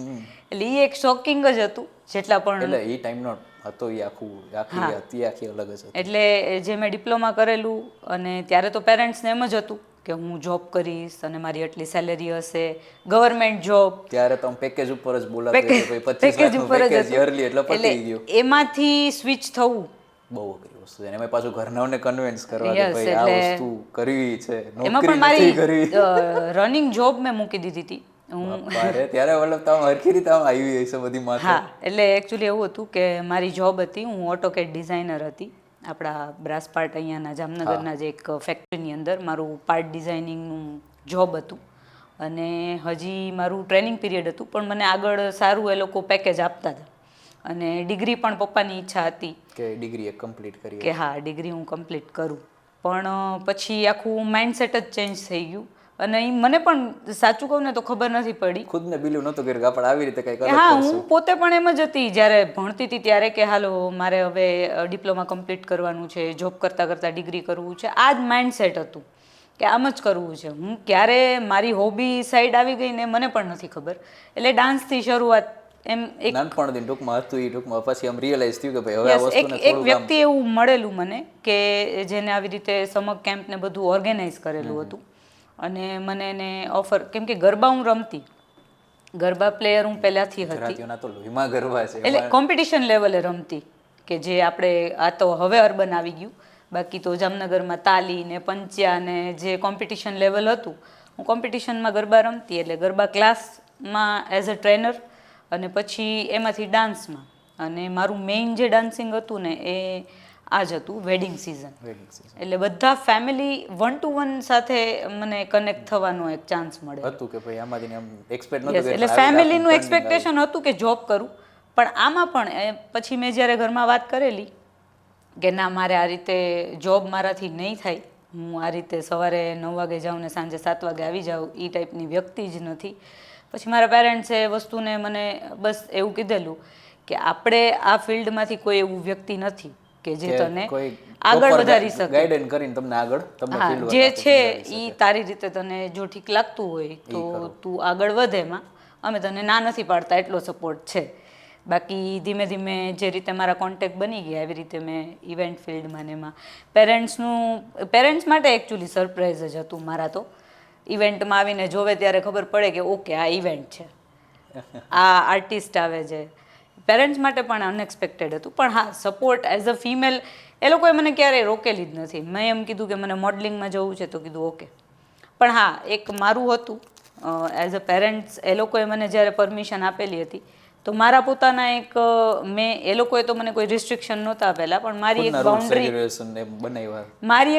એટલે એ એક શોકિંગ જ હતું. જેટલા પણ એટલે એ ટાઈમનો હતો એ આખી અલગ જ હતી. એટલે જે મેં ડિપ્લોમા કરેલું અને ત્યારે તો પેરેન્ટ્સને એમ જ હતું કે હું જોબ કરીશ અને મારી આટલી સેલેરી હશે, ગવર્મેન્ટ જોબ. ત્યારે તો પેકેજ ઉપર જ બોલાતું કે ભાઈ 25 લાખનું પેકેજ યરલી એટલે પતી ગયું. એમાંથી સ્વિચ થવું બહુ અઘરી વસ્તુ છે. એમાં પાછું ઘરનાઓને કન્વિન્સ કરવા કે Yes, ભાઈ આ એટલે વસ્તુ કરવી છે, એમાં નોકરી પણ નથી કરવી. મારી રનિંગ જોબ મેં મૂકી દીધી હતી. બાપા રે, ત્યારે મતલબ તમે હરખી રીતે આમ આવી હશે બધી માથે. હા, એટલે એકચ્યુઅલી એવું હતું કે મારી જોબ હતી, હું ઓટોકેડ ડિઝાઇનર હતી. આપણા બ્રાસ પાર્ટ અહીંયાના જામનગરના જે એક ફેક્ટરીની અંદર મારું પાર્ટ ડિઝાઇનિંગનું જોબ હતું. અને હજી મારું ટ્રેનિંગ પીરિયડ હતું, પણ મને આગળ સારું એ લોકો પેકેજ આપતા હતા. અને ડિગ્રી પણ પપ્પાની ઈચ્છા હતી કે ડિગ્રી એક કમ્પ્લીટ કરી. કે હા, ડિગ્રી હું કમ્પ્લીટ કરું. પણ પછી આખું માઇન્ડસેટ જ ચેન્જ થઈ ગયું. અને એ મને પણ સાચું કહું ને તો ખબર નથી પડી. ખુદને બિલીવ નહોતું કર્યું કે આપણે આવી રીતે કંઈક અલગ હા, કરશું. હું પોતે પણ એમ જ હતી જ્યારે ભણતી હતી ત્યારે કે હાલો મારે હવે ડિપ્લોમા કમ્પ્લીટ કરવાનું છે, જોબ કરતાં કરતાં ડિગ્રી કરવું છે. આ જ માઇન્ડસેટ હતું કે આમ જ કરવું છે. હું ક્યારે મારી હોબી સાઈડ આવી ગઈ ને મને પણ નથી ખબર. એટલે ડાન્સથી શરૂઆત એમ એક નાનપણથી ટૂંકમાં હતું એ ટૂંકમાં પછી આમ રિયલાઇઝ થયું કે ભાઈ હવે આ એક વસ્તુને એક થોડુંક આમ વ્યક્તિ એવું મળેલું મને કે જેને આવી રીતે સમર કેમ્પ ને બધું ઓર્ગેનાઇઝ કરેલું હતું. અને મને એને ઓફર, કેમ કે ગરબા હું રમતી, ગરબા પ્લેયર હું પહેલાંથી હતી. ગુજરાતીઓના તો લોહીમાં ગરબા છે. એટલે કોમ્પિટિશન લેવલે રમતી, કે જે આપણે આ તો હવે અર્બન આવી ગયું, બાકી તો જામનગરમાં તાલી ને પંચ્યા ને જે કોમ્પિટિશન લેવલ હતું, હું કોમ્પિટિશનમાં ગરબા રમતી. એટલે ગરબા ક્લાસમાં એઝ અ ટ્રેનર અને પછી એમાંથી ડાન્સમાં. અને મારું મેઇન જે ડાન્સિંગ હતું ને એ આ જ હતું, વેડિંગ સિઝન. એટલે બધા ફેમિલી 1 to 1 સાથે મને કનેક્ટ થવાનો એક ચાન્સ મળે હતું કે ભાઈ આમાંથી આમ એક્સપેક્ટ Yes, નહોતું એટલે ફેમિલીનું એક્સપેક્ટેશન હતું કે જોબ કરું. પણ આમાં પણ પછી મેં જ્યારે ઘરમાં વાત કરેલી કે ના, મારે આ રીતે જોબ મારાથી નહીં થાય, હું આ રીતે સવારે 9 વાગે જાઉં ને સાંજે 7 વાગે આવી જાઉં, એ ટાઈપની વ્યક્તિ જ નથી. પછી મારા પેરેન્ટ્સે એ વસ્તુને મને બસ એવું કીધેલું કે આપણે આ ફિલ્ડમાંથી કોઈ એવું વ્યક્તિ નથી કે જે તને આગળ વધારી શકે, ગાઈડન્સ કરીને તમને આગળ તમને હા, ફીલ્ડ જે છે એ તારી રીતે તને જો ઠીક લાગતું હોય તો તું આગળ વધે. એમાં અમે તને ના નથી પાડતા, એટલો સપોર્ટ છે. બાકી ધીમે ધીમે જે રીતે મારા કોન્ટેક્ટ બની ગયા એવી રીતે મેં ઇવેન્ટ ફિલ્ડમાં ને એમાં પેરેન્ટ્સ માટે એકચ્યુઅલી સરપ્રાઈઝ જ હતું મારા તો. ઇવેન્ટમાં આવીને જોવે ત્યારે ખબર પડે કે ઓકે આ ઇવેન્ટ છે, આ આર્ટિસ્ટ આવે છે. પેરેન્ટ્સ માટે પણ અનએક્સપેક્ટેડ હતું. પણ હા, સપોર્ટ એઝ અ ફિમેલ એ લોકોએ મને ક્યારેય રોકેલી જ નથી. મેં એમ કીધું કે મને મોડલિંગમાં જવું છે તો કીધું ઓકે. પણ હા, એક મારું હતું એઝ અ પેરેન્ટ્સ, એ લોકોએ મને જ્યારે પરમિશન આપેલી હતી તો મારા પોતાના એક એ લોકોએ તો મને કોઈ રિસ્ટ્રિક્શન નહોતા આપેલા, પણ મારી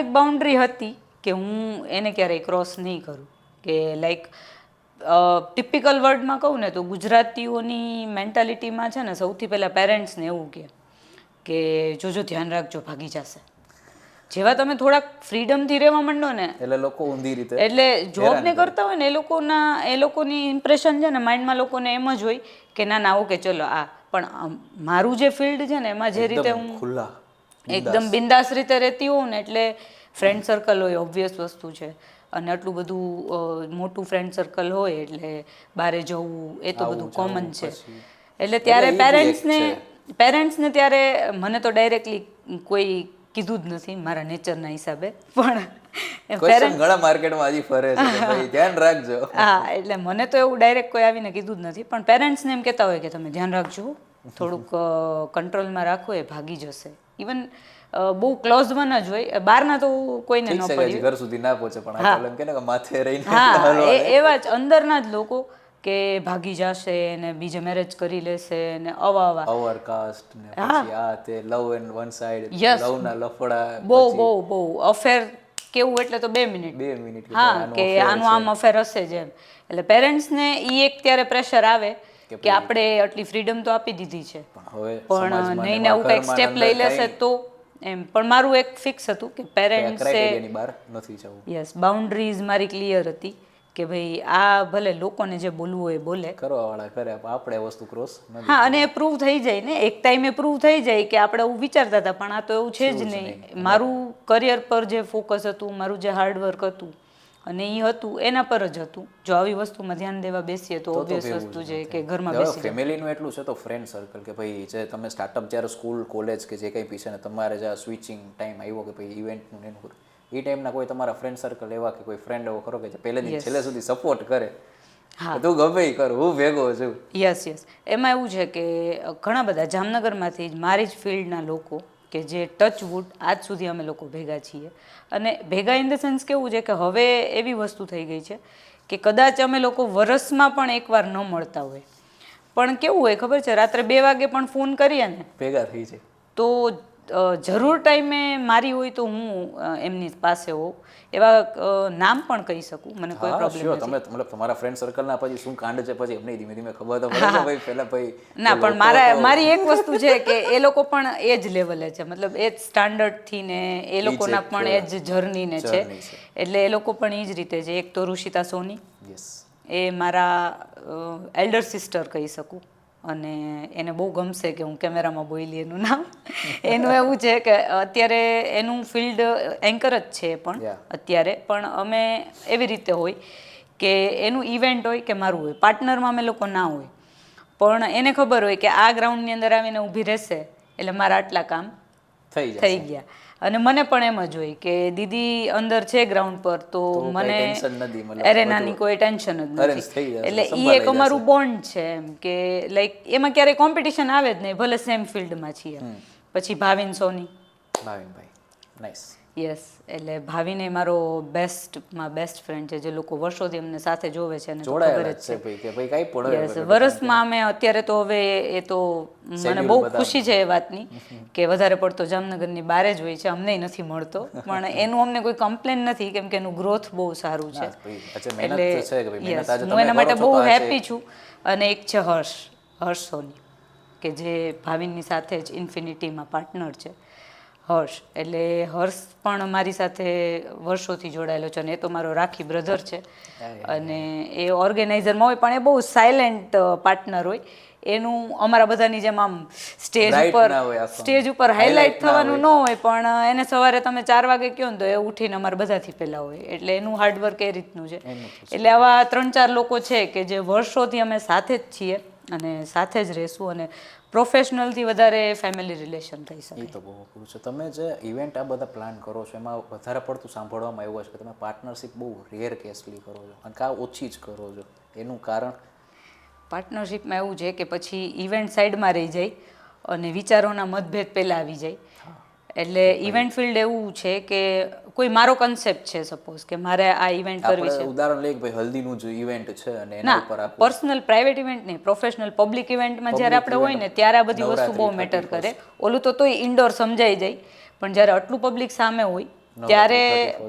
એક બાઉન્ડ્રી હતી કે હું એને ક્યારેય ક્રોસ નહીં કરું. કે લાઈક ટિપિકલ વર્ડમાં કહું ને તો ગુજરાતીઓની મેન્ટાલિટીમાં છે ને સૌથી પહેલાં પેરેન્ટ્સને એવું કે જોજો ધ્યાન રાખજો ભાગી જશે. જેવા તમે થોડાક ફ્રીડમથી રહેવા માંડો ને એટલે લોકો ઊંધી રીતે એટલે જોબ ને કરતા હોય ને એ લોકોની ઇમ્પ્રેશન છે ને માઇન્ડમાં લોકોને એમ જ હોય કે ના ના ઓકે ચલો આ. પણ મારું જે ફિલ્ડ છે ને એમાં જે રીતે હું ખુલ્લા એકદમ બિંદાસ રીતે રહેતી હોઉં ને, એટલે ફ્રેન્ડ સર્કલ હોય, ઓબ્વિયસ વસ્તુ છે. અને આટલું બધું મોટું ફ્રેન્ડ સર્કલ હોય એટલે બહારે જવું એ તો બધું કોમન છે. એટલે ત્યારે પેરેન્ટ્સને ત્યારે મને તો ડાયરેક્ટલી કોઈ કીધું જ નથી મારા નેચરના હિસાબે. પણ ઘણા માર્કેટમાં હજી ફરે છે કે ભાઈ ધ્યાન રાખજો. હા, એટલે મને તો એવું ડાયરેક્ટ કોઈ આવીને કીધું જ નથી. પણ પેરેન્ટ્સને એમ કહેતા હોય કે તમે ધ્યાન રાખજો, થોડુંક કંટ્રોલમાં રાખો, એ ભાગી જશે. ઇવન બહુ ક્લોઝ વન જ હોય, બહારના તો કોઈને ન પડે, ઘર સુધી ના પહોંચે, પણ માથે રહીને હા એવા જ અંદરના જ લોકો કે ભાગી જશે ને બીજે મેરેજ કરી લેશે ને આવા ઓવરકાસ્ટ ને પછી આ તે લવ એન્ડ વન સાઇડ, લવ ના લફડા, બહુ અફેર કેવું એટલે તો 2 મિનિટ, હા, કે આનું આમ અફેર હશે જ એમ. એટલે પેરેન્ટ્સને એ એક ત્યારે પ્રેશર આવે કે આપણે આટલી ફ્રીડમ તો આપી દીધી છે, પણ નહીં ને આવું કંઈક સ્ટેપ લઈ લેશે તો એમ. પણ મારું એક ફિક્સ હતું કે પેરેન્ટ્સે બહાર નથી જવું. યસ, બાઉન્ડ્રીઝ મારી ક્લિયર હતી કે ભાઈ આ ભલે લોકોને જે બોલવું હોય બોલે, કરવાવાળા કરે, આપણે વસ્તુ ક્રોસ નથી. હા, અને એ પ્રૂવ થઈ જાય ને એક ટાઈમે, પ્રૂવ થઈ જાય કે આપણે એવું વિચારતા હતા પણ આ તો એવું છે જ નહીં. મારું કરિયર પર જે ફોકસ હતું, મારું જે હાર્ડવર્ક હતું અને એ હતું એના પર જ હતું. જો આવી વસ્તુમાં ધ્યાન દેવા બેસીએ તો ઓબ્વિયસ વસ્તુ છે કે ઘરમાં બેસી ફેમિલીનું એટલું છે તો ફ્રેન્ડ સર્કલ કે ભાઈ જે તમે સ્ટાર્ટઅપ જ્યારે સ્કૂલ કોલેજ કે જે કંઈ પીછે ને તમારે જ્યાં સ્વિચિંગ ટાઈમ આવ્યો કે ભાઈ ઇવેન્ટનું એનું એ ટાઈમના કોઈ તમારા ફ્રેન્ડ સર્કલ એવા કે કોઈ ફ્રેન્ડ એવો ખરો કે જે પહેલેથી છેલ્લે સુધી સપોર્ટ કરે કે તું ગમે ઈ કર, હું ભેગો છું? યસ એમાં એવું છે કે ઘણા બધા જામનગરમાંથી જ મારી જ ફિલ્ડના લોકો કે જે ટચવુડ આજ સુધી અમે લોકો ભેગા છીએ. અને ભેગા ઇન ધ સેન્સ કેવું છે કે હવે એવી વસ્તુ થઈ ગઈ છે કે કદાચ અમે લોકો વરસમાં પણ એકવાર ન મળતા હોય, પણ કેવું હોય ખબર છે, રાત્રે 2 વાગે પણ ફોન કરીએ ને ભેગા થઈ જાય. તો જરૂર ટાઈમે મારી હોય તો હું એમની પાસે હોઉં. એવા નામ પણ કહી શકું, મને કોઈ હા પ્રોબ્લેમ શ્યોર, નથી. તમે મતલબ તમારા ફ્રેન્ડ સર્કલના પછી શું કાંડ છે પછી એમને ધીમે ધીમે ખબર તો પડે ને ભાઈ પહેલા ભાઈ ના પણ મારી એક વસ્તુ છે કે એ લોકો પણ એ જ લેવલે છે, મતલબ એ જ સ્ટાન્ડર્ડથી ને એ લોકોના પણ એ જ જર્નીને છે, એટલે એ લોકો પણ એ જ રીતે છે. એક તો ઋષિતા સોની, યસ, એ મારા એલ્ડર સિસ્ટર કહી શકું, અને એને બહુ ગમશે કે હું કેમેરામાં બોલી એનું નામ. એનું એવું છે કે અત્યારે એનું ફિલ્ડ એન્કર જ છે પણ અત્યારે, પણ અમે એવી રીતે હોય કે એનું ઇવેન્ટ હોય કે મારું હોય, પાર્ટનરમાં અમે લોકો ના હોય, પણ એને ખબર હોય કે આ ગ્રાઉન્ડની અંદર આવીને ઊભી રહેશે એટલે મારા આટલા કામ થઈ ગયા. અને મને પણ એમ જ હોય કે દીદી અંદર છે ગ્રાઉન્ડ પર તો મને એરેનાની કોઈ ટેન્શન જ નથી. એટલે એ એક અમારું બોન્ડ છે એમ કે લાઈક એમાં ક્યારેય કોમ્પિટિશન આવે જ નહીં, ભલે સેમ ફિલ્ડમાં છીએ. પછી ભાવિન સોની, ભાવિનભાઈ નાઈસ, યસ, એટલે ભાવિને મારો બેસ્ટમાં બેસ્ટ ફ્રેન્ડ છે, જે લોકો વર્ષોથી અમને સાથે જોવે છે અને ખબર જ છે ભાઈ કે ભાઈ કાઈ પડે. યસ, વર્ષમાં અમે અત્યારે તો હવે એ તો મને બહુ ખુશી છે એ વાતની કે વધારે પડતો જામનગરની બહાર જ હોય છે, અમને નથી મળતો, પણ એનું અમને કોઈ કમ્પ્લેન નથી કેમ કે એનું ગ્રોથ બહુ સારું છે. એટલે યસ, હું એના માટે બહુ હેપી છું. અને એક છે હર્ષ સોની કે જે ભાવિનની સાથે જ ઇન્ફિનિટીમાં પાર્ટનર છે. હર્ષ, એટલે હર્ષ પણ મારી સાથે વર્ષોથી જોડાયેલો છે અને એ તો મારો રાખી બ્રધર છે. અને એ ઓર્ગેનાઇઝરમાં હોય પણ એ બહુ સાયલેન્ટ પાર્ટનર હોય. એનું અમારા બધાની જેમ આમ સ્ટેજ ઉપર હાઇલાઇટ થવાનું ન હોય, પણ એને સવારે તમે 4 વાગે કહો ને તો એ ઉઠીને અમારા બધાથી પહેલાં હોય. એટલે એનું હાર્ડવર્ક એ રીતનું છે. એટલે આવા 3-4 લોકો છે કે જે વર્ષોથી અમે સાથે જ છીએ અને સાથે જ રહેશું, અને પ્રોફેશનલથી વધારે ફેમિલી રિલેશન થઈ શકે. એ તો બહુ અઘરું છે. તમે જે ઇવેન્ટ આ બધા પ્લાન કરો છો એમાં વધારે પડતું સાંભળવામાં આવ્યું છે કે તમે પાર્ટનરશિપ બહુ રેર કેસલી કરો છો અને કા ઓછી જ કરો છો, એનું કારણ? પાર્ટનરશિપમાં એવું છે કે પછી ઇવેન્ટ સાઈડમાં રહી જાય અને વિચારોના મતભેદ પહેલાં આવી જાય. એટલે ઇવેન્ટ ફિલ્ડ એવું છે કે કોઈ મારો કન્સેપ્ટ છે, સપોઝ કે મારે આ ઇવેન્ટ કરવી છે, ઉદાહરણ લઈએ કે ભાઈ હલ્દીનું જ ઇવેન્ટ છે અને એના ઉપર પર્સનલ પ્રાઇવેટ ઇવેન્ટ નહીં, પ્રોફેશનલ પબ્લિક ઇવેન્ટમાં જ્યારે આપણે હોય ને ત્યારે આ બધી વસ્તુ બહુ મેટર કરે. ઓલું તો તોય ઇન્ડોર સમજાઈ જાય, પણ જ્યારે આટલું પબ્લિક સામે હોય ત્યારે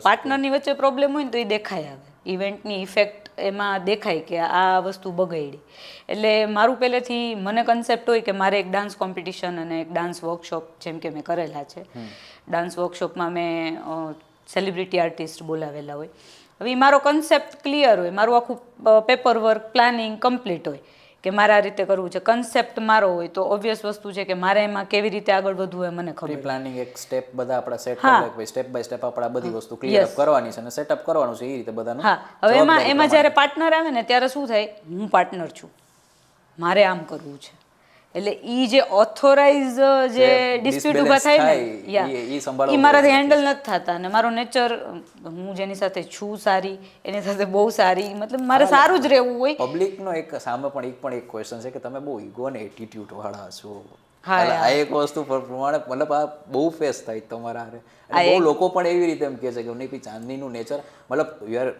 પાર્ટનરની વચ્ચે પ્રોબ્લેમ હોય ને તો એ દેખાય આવે, ઇવેન્ટની ઇફેક્ટ એમાં દેખાય કે આ વસ્તુ બગડી. એટલે મારું પહેલેથી મને કન્સેપ્ટ હોય કે મારે એક ડાન્સ કોમ્પિટિશન અને એક ડાન્સ વર્કશોપ જેમ કે મેં કરેલા છે. ડાન્સ વર્કશોપમાં મેં સેલિબ્રિટી આર્ટિસ્ટ બોલાવેલા હોય. હવે મારો કન્સેપ્ટ ક્લિયર હોય, મારું આખું પેપર વર્ક પ્લાનિંગ કમ્પ્લીટ હોય કે મારે આ રીતે કરવું છે, કન્સેપ્ટ મારો હોય તો ઓબ્વિયસ વસ્તુ છે કે મારે એમાં કેવી રીતે આગળ વધવું એ મને ખબર. પ્લાનિંગ એક સ્ટેપ બધા આપણા સેટ કરી લે, સ્ટેપ બાય સ્ટેપ આપણે આ બધી વસ્તુ ક્લિયર અપ કરવાની છે અને સેટઅપ કરવાનું છે, એ રીતે બધાનું. હા, હવે એમાં જ્યારે પાર્ટનર આવે ને ત્યારે શું થાય, હું પાર્ટનર છું, મારે આમ કરવું છે, એટલે ઈ જે ઓથોરાઇઝ જે ડિસ્પ્યુટ ઊભા થાય ને એ મારાથી હેન્ડલ નથી થતા. અને મારો નેચર, હું જેની સાથે છું સારી એની સાથે બહુ સારી, મતલબ મારે સારું જ રહેવું હોય. પબ્લિકનો એક સામે પણ એક ક્વેશ્ચન છે કે તમે બહુ ઈગો ને એટીટ્યુડ વાળા છો. આ એક વસ્તુ પ્રમાણે મતલબ આ બહુ ફેસ થાય તમારા હારે, અને બહુ લોકો પણ એવી રીતે એમ કહે છે કે નહીં ચાંદનીનું નેચર, મતલબ you are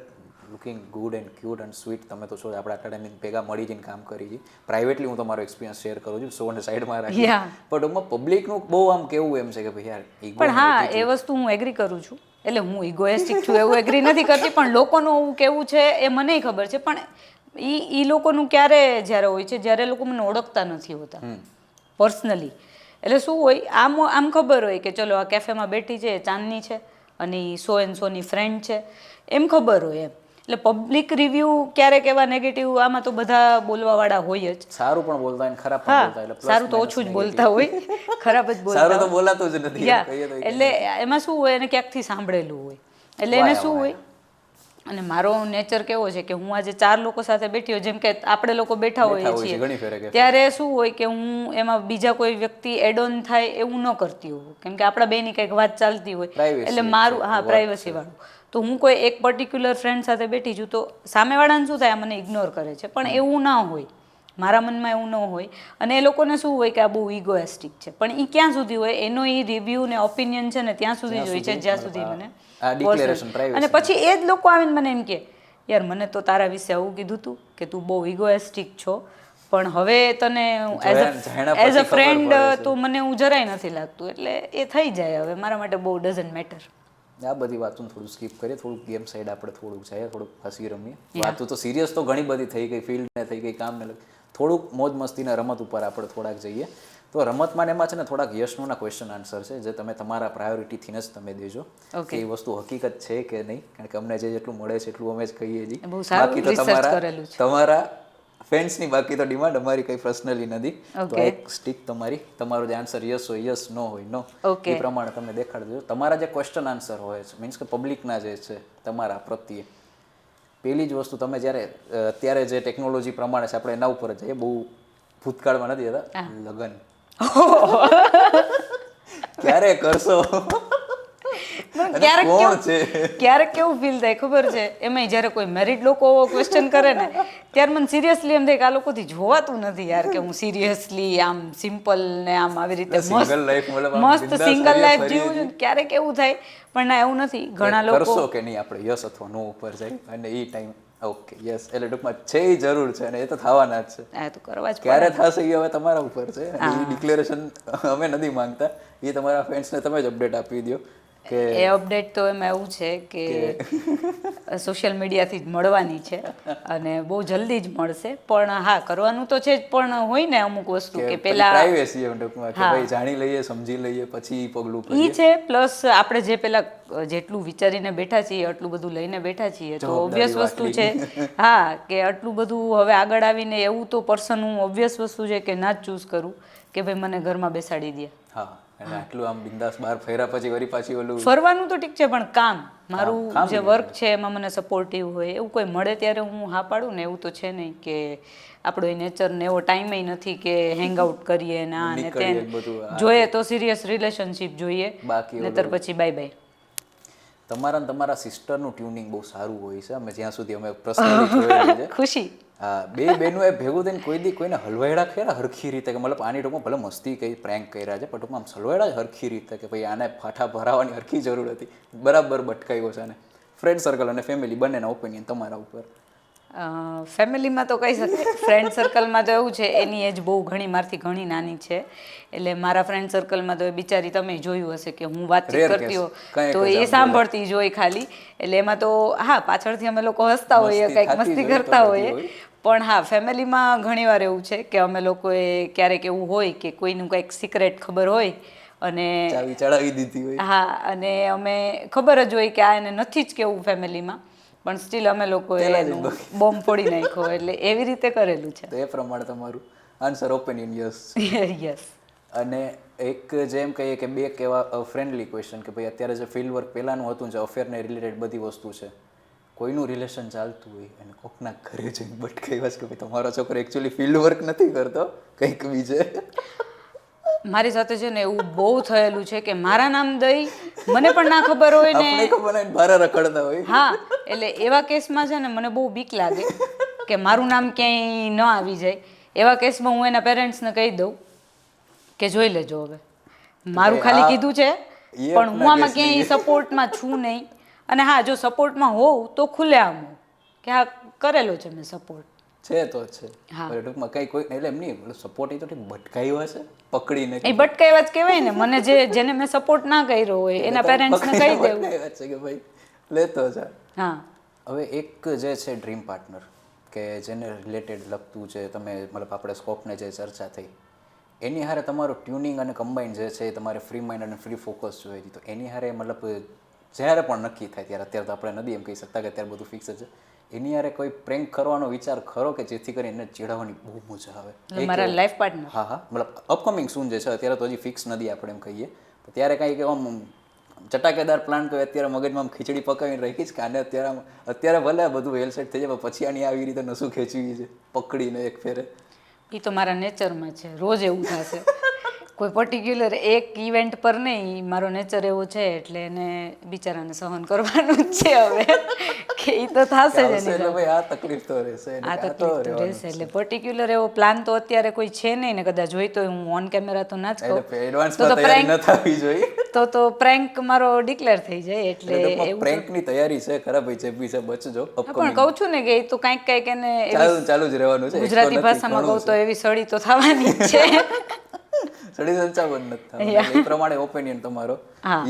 looking good and cute and sweet. તમે તો છો આપણે એકેડેમી ભેગા મળી જઈને કામ કરી છે. પ્રાઇવેટલી હું તમારો એક્સપિરિયન્સ શેર કરું છું, શોને સાઈડમાં રાખી, પણ એમાં પબ્લિકનું બહુ આમ કેવું એમ છે કે ભાઈ યાર ઈગો. પણ હા, એ વસ્તુ હું એગ્રી કરું છું, એટલે હું ઇગોઇસ્ટિક છું એવું એગ્રી નથી કરતી, પણ લોકોનું એવું કેવું છે એ મને ખબર છે. પણ એ લોકોનું ક્યારે જ્યારે હોય છે જ્યારે લોકો મને ઓળખતા નથી હોતા પર્સનલી. એટલે શું હોય, આમ ખબર હોય કે ચલો આ કેફેમાં બેઠી છે, ચાંદની છે અને સો એન્ડ સોની ફ્રેન્ડ છે, એમ ખબર હોય એમ. એટલે પબ્લિક રિવ્યૂ ક્યારેક એવા નેગેટિવ, આમાં તો બધા બોલવાવાળા હોય જ, સારું પણ બોલતા હોય ખરાબ પણ બોલતા હોય, સારું તો ઓછું જ બોલતા હોય, ખરાબ જ બોલતા, સારું તો બોલાતું જ નથી. એટલે એમાં શું હોય, એને ક્યાંકથી સાંભળેલું હોય, એટલે એને શું હોય અને મારો નેચર કેવો છે કે હું આજે 4 લોકો સાથે બેઠી હોય, જેમ કે આપણે લોકો બેઠા હોઈએ હોય છે, ઘણી ફેરે છીએ, કે ત્યારે શું હોય કે હું એમાં બીજા કોઈ વ્યક્તિ એડ ઓન થાય એવું ન કરતી હોઉં, કેમ કે આપણા બેની કંઈક વાત ચાલતી હોય Privacy એટલે છે, મારું હા વાત પ્રાઇવસી વાળું. તો હું કોઈ એક પર્ટિક્યુલર ફ્રેન્ડ સાથે બેઠી છું તો સામેવાળાને શું થાય, મને ઇગ્નોર કરે છે, પણ એવું ના હોય, મારા મનમાં એવું ન હોય. અને એ લોકોને શું હોય કે આ બહુ ઇગોએસ્ટિક છે, પણ એ ક્યાં સુધી હોય, એનો એ રિવ્યૂ ને ઓપિનિયન છે ને ત્યાં સુધી જ હોય છે જ્યાં સુધી મને આ declaration personal. privacy અને પછી એ જ લોકો આવીને મને એમ કે યાર મને તો તારા વિશે આવું કીધું તું કે તું બહુ ઇગોએસ્ટિક છો, પણ હવે તને જાણ્યા એઝ પછી અ ખબર ફ્રેન્ડ પડે છે. તો મને એવું જરાય નથી લાગતું, એટલે એ થઈ જાય હવે મારા માટે બહુ ડઝન્ટ મેટર. આ બધી વાતો થોડું સ્કીપ કરીએ, થોડુંક ગેમ સાઈડ આપણે થોડુંક જઈએ, થોડુંક હસી રમીએ. વાતો તો સિરિયસ તો ઘણી બધી થઈ ગઈ, ફિલ્ડને થઈ ગઈ, કામને લઈ, થોડુંક મોજ મસ્તીના રમત ઉપર આપણે થોડાક જઈએ. તો રમતમાં ને એમાં છે ને થોડાક યશનોના ક્વેશ્ચન આન્સર છે જે તમે તમારા પ્રાયોરિટીથી જ તમે દેજો કે એ વસ્તુ હકીકત છે કે નહીં, કારણ કે અમને જે જેટલું મળે છે એટલું અમે જ કહીએ છીએ. બહુ સારું બાકી તો રિસર્ચ કરેલું છે. તમારા ફેન્સની બાકી તો ડિમાન્ડ અમારી કંઈ પર્સનલી નથી. તો ઓકે. આ એક સ્ટીક તમારો જે આન્સર યસ હોય યસ, નો હોય નો, ઓકે. એ પ્રમાણે તમે દેખાડી દેજો. તમારા જે ક્વેશ્ચન આન્સર હોય છે, મીન્સ કે પબ્લિકના જે છે તમારા પ્રત્યે, પહેલી જ વસ્તુ તમે જ્યારે અત્યારે જે ટેકનોલોજી પ્રમાણે છે આપણે એના ઉપર જઈએ, બહુ ભૂતકાળમાં નથી જતા, લગ્ન ક્યારે કરશો અને કોણ છે? ક્યારેક કેવું ફીલ થાય ખબર છે, એમાં જ્યારે કોઈ મેરિડ લોકો ક્વેશ્ચન કરે ને ત્યારે મને સિરિયસલી એમ થાય કે આ લોકોથી જોવાતું નથી યાર કે હું સિરિયસલી આમ સિમ્પલ ને આમ આવી રીતે સિંગલ લાઈફ મસ્ત સિંગલ લાઈફ જીવું છું. ક્યારેક એવું થાય, પણ ના એવું નથી. ઘણા લોકો કરશો કે નહીં આપણે યસ અથવા નો ઉપર જાય અને એ ટાઈમ ઓકે યસ એટલે ટૂંકમાં છે એ જરૂર છે અને એ તો થવાના જ છે. આ તો કરવા જ ક્યારે થશે એ હવે તમારા ઉપર છે. એ ડિક્લેરેશન અમે નથી માંગતા, એ તમારા ફ્રેન્ડ્સને તમે જ અપડેટ આપી દો કે એ અપડેટ તો એમાં એવું છે કે સોશિયલ મીડિયાથી જ મળવાની છે અને બહુ જલ્દી જ મળશે. પણ હા કરવાનું તો છે જ, પણ હોય ને અમુક વસ્તુ કે પેલા પ્રાઇવેસી એમ ટૂંકમાં કે ભાઈ જાણી લઈએ, સમજી લઈએ, પછી પગલું ઈ કરીએ. છે. પ્લસ આપણે જે પેલા જેટલું વિચારીને બેઠા છીએ આટલું બધું લઈને બેઠા છીએ તો ઓબ્વિયસ વસ્તુ છે હા કે આટલું બધું હવે આગળ આવીને એવું તો પર્સન હું ઓબ્વિયસ વસ્તુ છે કે ના જ ચૂઝ કરું કે ભાઈ મને ઘરમાં બેસાડી દે. હા અને આટલું આમ બિંદાસ બહાર ફેરા પછી વળી પાછી ઓલું ફરવાનું તો ઠીક છે, પણ કામ મારું જે વર્ક છે એમાં મને સપોર્ટિવ હોય એવું કોઈ મળે ત્યારે હું હા પાડું ને, એવું તો છે નહીં કે આપણો એ નેચર ને એવો ટાઈમ નથી કે હેંગ આઉટ કરીએ ના ને તે જોઈએ તો સિરિયસ રિલેશનશિપ જોઈએ, નહીતર પછી બાય બાય. તમારા ને તમારા સિસ્ટરનું ટ્યુનિંગ બહુ સારું હોય છે, અમે જ્યાં સુધી અમે પર્સનલી જોયેલું છે. ખુશી. હા, બે બહેનો એ ભેગું થઈને કોઈ દી કોઈને હલવાયડા ખરા હરખી રીતે, કે મતલબ આની ટૂંકમાં ભલે મસ્તી કઈ પ્રેન્ક કર્યા છે પણ ટૂંકમાં આમ હલવાયડા જ હરખી રીતે કે ભાઈ આને ફાંઠા ભરાવાની હરખી જરૂર હતી, બરાબર બટકાયો છે. અને ફ્રેન્ડ સર્કલ અને ફેમિલી બંનેના ઓપિનિયન તમારા ઉપર. ફેમિલીમાં તો કહી શકે, ફ્રેન્ડ સર્કલમાં તો એવું છે એની એજ બહુ ઘણી મારથી ઘણી નાની છે, એટલે મારા ફ્રેન્ડ સર્કલમાં તો એ બિચારી તમે જોયું હશે કે હું વાતચીત કરતી હોઉં તો એ સાંભળતી જ હોય ખાલી, એટલે એમાં તો હા પાછળથી અમે લોકો હસતા હોઈએ, કંઈક મસ્તી કરતા હોઈએ. પણ હા ફેમિલીમાં ઘણીવાર એવું છે કે અમે લોકોએ ક્યારેક એવું હોય કે કોઈનું કંઈક સિક્રેટ ખબર હોય અને ચાવી ચડાવી દીધી હોય. હા અને અમે ખબર જ હોય કે આ એને નથી જ કેવું ફેમિલીમાં, પણ સ્ટીલ અમે લોકોએ એનું બોમ્બ ફોડી નાખ્યો, એટલે એવી રીતે કરેલું છે. તો એ પ્રમાણે તમારું આન્સર ઓપિનિયન યસ. યસ. અને એક જેમ કહીએ કે બે કેવા ફ્રેન્ડલી ક્વેશ્ચન કે ભાઈ અત્યારે જે ફિલ્ડ વર્ક પહેલાંનું હતું, જે અફેરને રિલેટેડ બધી વસ્તુ છે, કોઈનું રિલેશન ચાલતું હોય અને કોકના ઘરે જઈને બટકાઈ વાસ કે ભાઈ તમારો છોકરો એકચ્યુઅલી ફિલ્ડ વર્ક નથી કરતો, કંઈક બીજે. મારી સાથે છે ને એવું બહુ થયેલું છે કે મારા નામ દઈ મને પણ ના ખબર હોય ને આપણે ખબર નહીં બારા રખડતા હોય. હા એટલે એવા કેસમાં છે ને મને બહુ બીક લાગે કે મારું નામ ક્યાંય ન આવી જાય. એવા કેસમાં હું એના પેરેન્ટ્સને કહી દઉં કે જોઈ લેજો, હવે મારું ખાલી કીધું છે પણ હું આમાં ક્યાંય સપોર્ટમાં છું નહીં. અને હા જો સપોર્ટમાં હોઉં તો ખુલ્લેઆમ હોઉં કે હા કરેલો છે મેં સપોર્ટ છે તો છે. ટૂંકમાં કઈ કોઈ એટલે એમ નહીં સપોર્ટ એ તો ઠીક ભટકાયો હશે પકડીને, એ ભટકાવ્યા જ કહેવાય ને. મને જેને મેં સપોર્ટ ના કર્યો હોય એના પેરેન્ટ્સને કહી દેવું છે કે ભાઈ લેતો છે. હા હવે એક જે છે ડ્રીમ પાર્ટનર કે જેને રિલેટેડ લગતું છે, તમે મતલબ આપણે સ્કોપને જે ચર્ચા થઈ એની હારે તમારું ટ્યુનિંગ અને કમ્બાઈન જે છે એ તમારે ફ્રી માઇન્ડ અને ફ્રી ફોકસ જોઈએ, તો એની હારે મતલબ જ્યારે પણ નક્કી થાય ત્યારે, અત્યારે તો આપણે નથી એમ કહી શકતા કે અત્યારે બધું ફિક્સ છે, એની હારે કોઈ પ્રેન્ક કરવાનો વિચાર ખરો કે જેથી કરીને એને ચીડવવાની બહુ મજા આવે? મારા લાઈફ પાર્ટનર. હા હા મતલબ અપકમિંગ સૂન જે છે, અત્યારે તો હજી ફિક્સ નથી આપણે એમ કહીએ, તો ત્યારે કાંઈક આમ ચટાકેદાર પ્લાન કોઈ અત્યારે મગજમાં આમ ખીચડી પકાવીને રાખી જ કે આને અત્યારે ભલે બધું વેલ સેટ થઈ જાય પણ પછી આની આવી રીતે નસું ખેંચવી છે પકડીને એક ફેરે. એ તો મારા નેચરમાં છે, રોજ એવું થશે. કોઈ પર્ટિક્યુલર એક ઇવેન્ટ પર નહીં, મારો નેચર એવો છે એટલે એને બિચારાને સહન કરવાનું જ છે હવે કે એ તો થશે જ એની એટલે ભાઈ આ તકલીફ તો રહેશે, આ તકલીફ તો રહેશે. એટલે પર્ટિક્યુલર એવો પ્લાન તો અત્યારે કોઈ છે નહીં ને, કદાચ જોઈ તો હું ઓન કેમેરા તો ના જ કહું, એડવાન્સમાં તૈયારી ન થવી જોઈએ. તો પ્રેન્ક મારો ડિક્લેર થઈ જાય. એટલે પ્રેન્કની તૈયારી છે ખરા ભાઈ, જે બી છે બચજો. પણ કહું છું ને કે એ તો કાંઈક એને ચાલુ જ રહેવાનું છે. ગુજરાતી ભાષામાં કહું તો એવી સડી તો થવાની જ છે. સડી સંચાવન નથી થવાનું. એ પ્રમાણે ઓપિનિયન તમારો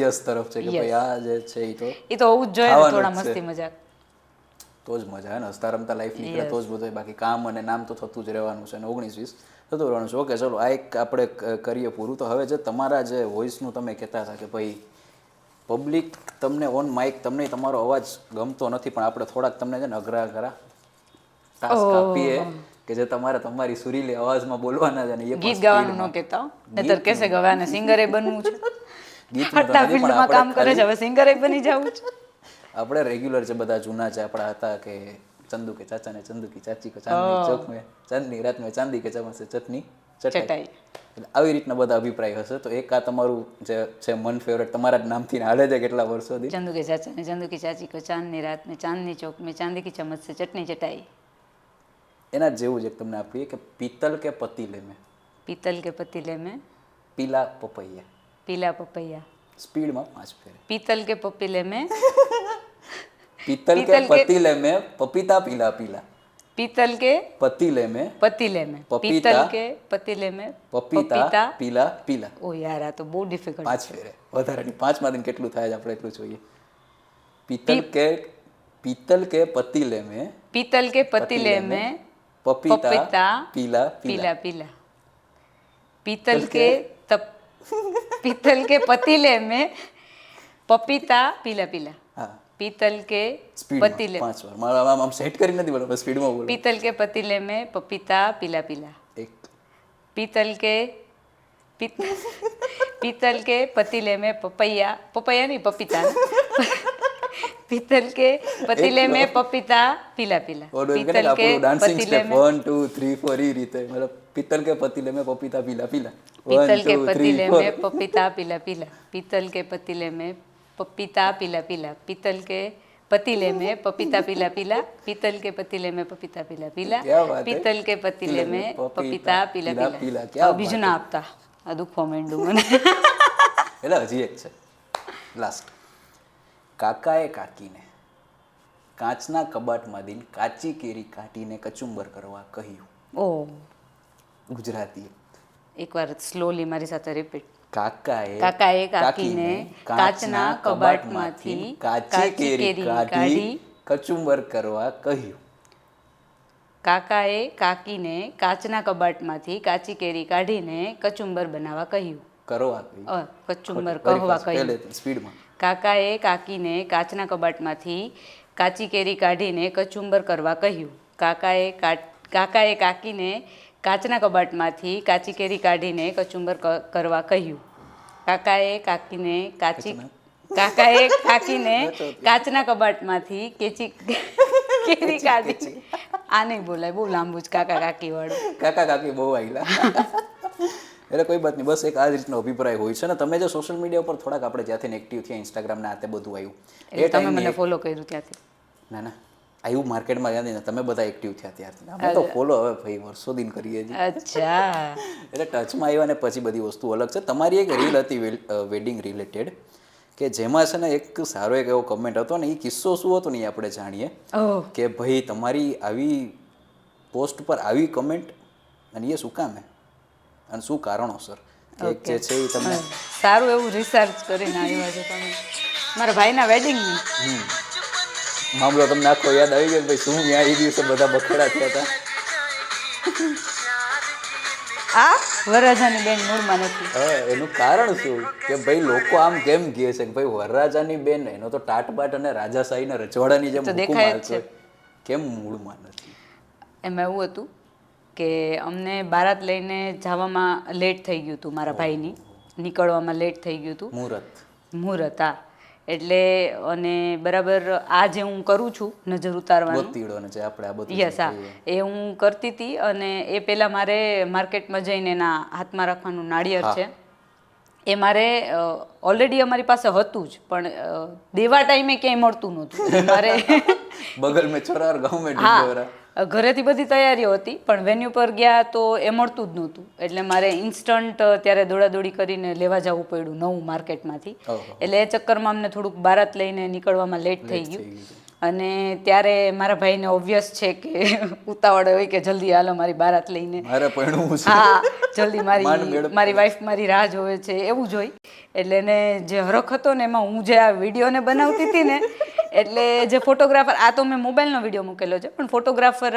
યસ તરફ છે કે ભાઈ આ જે છે એ તો હોવું જ જોઈએ ને, થોડા મસ્તી મજાક તો જ મજા આવે ને. હસતા રમતા લાઈફ નીકળે તો જ બધું. બાકી કામ અને નામ તો થતું જ રહેવાનું છે ને 19-20 થતું રહેવાનું છે. ઓકે ચલો, આ એક આપણે કરીએ પૂરું. તો હવે જે તમારા જે વોઇસનું તમે કહેતા હતા કે ભાઈ પબ્લિક તમને ઓન માઇક તમને તમારો અવાજ ગમતો નથી, પણ આપણે થોડાક તમને છે ને અઘરા ટાસ્ક આપીએ કે જે તમારે તમારી સુરીલી અવાજમાં બોલવાના છે ને. એ ગીત ગાવાનું ન કહેતા, નહીતર કેસે ગવાને સિંગરે બનવું છે. આટલા ફિલ્ડમાં કામ કરે છે, હવે સિંગરે બની જવું છે. આપણે રેગ્યુલર જે બધા જૂના જે આપણા હતા કે ચંદુ કે ચાચા ને ચંદુ કી ચાચી કો ચાંદની ચોક મેં ચાંદની રાત મેં ચાંદી કે ચમચ સે ચટણી ચટાઈ. આવી રીતના બધા અભિપ્રાય હશે. તો એક આ તમારું જે છે મન ફેવરેટ તમારા જ નામથી હાલે છે કેટલા વર્ષોથી? ચંદુ કે ચાચા ને ચંદુ કી ચાચી કો ચાંદની રાત મેં ચાંદની ચોક મેં ચાંદી કી ચમચ સે ચટણી ચટાઈ. એના જેવું જ એક તમને આપીએ કે પિત્તલ કે પતીલે મેં, પીતલ કે પતીલે મેં પીલા પપૈયા, પીલા પપૈયા. સ્પીડમાં 5 ફેરે. पीतल के पपीले में पीतल के पतीले में पपीता पीला पीला. पीतल के पतीले में पतीले में पीतल के पतीले में पपीता पीला पीला. ઓ યાર આ તો બહુ ડિફિકલ્ટ. 5 ફેરે વધારાની 5 માંથી કેટલું થાય આપણે એટલું જોઈએ. पीतल के पतीले में पीतल के पतीले में पपीता पीला पीला पीला. पीतल के पीतल के पतीले में पपीता पीला पीला. હા, पीतल के पतीले 5 વાર મારા આમ સેટ કરી નથી બોલો, સ્પીડમાં બોલો. पीतल के पतीले में पपीता पीला पीला. એક पीतल के पीतल के पतीले में पपैया पपैया नहीं पपीता. पीतल के पतीले में पपीता पीला पीला. पीतल के पतीले में 1 2 3 4 એ રીતે મતલબ पीतल के पतीले में पपीता पीला पीला. पीतल के पतीले में पपीता पीला पीला. पीतल के पतीले में पपीता पीला पीला. पीतल के पतीले में पपीता पीला पीला. पीतल के पतीले में पपीता पीला पीला. क्या बात है? पीतल के पतीले में पपीता पीला पीला. पीला. क्या બીજું ના આપતા, આ દુખવા માંડ્યું મને. એટલે હજી એક છે લાસ્ટ. કાકાએ કાકીને કાચના કબાટમાંથી કાચી કેરી કાઢીને કચુંબર કરવા કહ્યું. ઓ ગુજરાતી. એકવાર સ્લોલી મારી સાથે રિપીટ. કાકાએ કાકીને કાચના કબાટમાંથી કાચી કેરી કાઢી કચુંબર કરવા કહ્યું. કાકાએ કાકીને કાચના કબાટમાંથી કાચી કેરી કાઢીને કચુંબર બનાવવા કહ્યું. કરવા કહ્યું. કચુંબર કહવા કહ્યું. સ્પીડમાં. કાકાએ કાકીને કાચના કબાટમાંથી કાચી કેરી કાઢીને કચુંબર કરવા કહ્યું. કાકાએ કાકીને કાચના કબાટમાંથી કાચી કેરી કાઢીને કચુંબર કરવા કહ્યું. કાકાએ કાકીને કાચના કબાટમાંથી કેરી કાઢી. આ નહીં બોલાય, બહુ લાંબુ જ કાકા કાકી વાળું. કાકા કાકી બહુ આયલા. એટલે કોઈ વાત નહીં, બસ એક આ જ રીતનો અભિપ્રાય હોય છે ને. તમે જે સોશિયલ મીડિયા ઉપર થોડાક આપણે જ્યાંથી એક્ટિવ થયા, ઇન્સ્ટાગ્રામ ને આ તે બધું આવ્યું એટલે તમે મને ફોલો કર્યું ત્યાંથી? ના ના, આવ્યું માર્કેટમાં ત્યાંથી ને તમે બધા એક્ટિવ થયા ત્યારથી. અમે તો ફોલો હવે ભાઈ વર્ષો દિન કરીએ છીએ. અચ્છા. એટલે ટચમાં આવ્યા ને પછી બધી વસ્તુ અલગ છે. તમારી એક રીલ હતી વેડિંગ રિલેટેડ કે જેમાં છે ને એક સારો એક એવો કમેન્ટ હતો ને, એ કિસ્સો શું હતો ને એ આપણે જાણીએ કે ભાઈ તમારી આવી પોસ્ટ પર આવી કમેન્ટ અને એ શું કામ હે અને શું કારણોસર એક જે છે એ તમને સારું એવું રિસર્ચ કરીને આવ્યા છો તમે મારા ભાઈના વેડિંગની. મામલો તમને આખો યાદ આવી ગયો ભાઈ શું ત્યાં એ દિવસે બધા બખેડા થયા હતા. આ વરરાજાની બેન મૂળમાં નથી. હા, એનું કારણ શું કે ભાઈ લોકો આમ કેમ કહે છે કે ભાઈ વરરાજાની બેન એનો તો ટાટબાટ અને રાજાશાહીના રજવાડાની જેમ હુકુમ હાલતો હોય, કેમ મૂળમાં નથી? એમાં એવું હતું કે અમને બારાત લઈને જવામાં લેટ થઈ ગયું હતું, મારા ભાઈની નીકળવામાં લેટ થઈ ગયું હતું. મુહૂર્ત હા એટલે અને બરાબર આ જે હું કરું છું નજર ઉતારવાનું ગોતીડો ને જે આપણે આ બધું યસ હા એ હું કરતી હતી અને એ પહેલાં મારે માર્કેટમાં જઈને એના હાથમાં રાખવાનું નાળિયેર છે એ મારે ઓલરેડી અમારી પાસે હતું જ પણ દેવા ટાઈમે ક્યાંય મળતું નહોતું મારે બગલ મેં ચરાર ગાંવ મેં હા ઢીંઢોરા ઘરેથી બધી તૈયારીઓ હતી પણ વેન્યુ પર ગયા તો એ મળતું જ નહોતું એટલે મારે ઇન્સ્ટન્ટ ત્યારે દોડાદોડી કરીને લેવા જવું પડ્યું નવું માર્કેટમાંથી એટલે એ ચક્કરમાં અમને થોડુંક બારાત લઈને નીકળવામાં લેટ થઈ ગયું અને ત્યારે મારા ભાઈને ઓબ્વિયસ છે કે ઉતાવળ હોય કે જલ્દી હાલો મારી બારાત લઈને મારે પરણવું છે હા જલ્દી મારી વાઈફ મારી રાહ જોવે છે એવું જોઈ એટલે એને જે હરખ હતો ને એમાં હું જે આ વિડીયોને બનાવતી હતી ને એટલે જે ફોટોગ્રાફર આ તો મેં મોબાઈલનો વિડીયો મૂકેલો છે પણ ફોટોગ્રાફર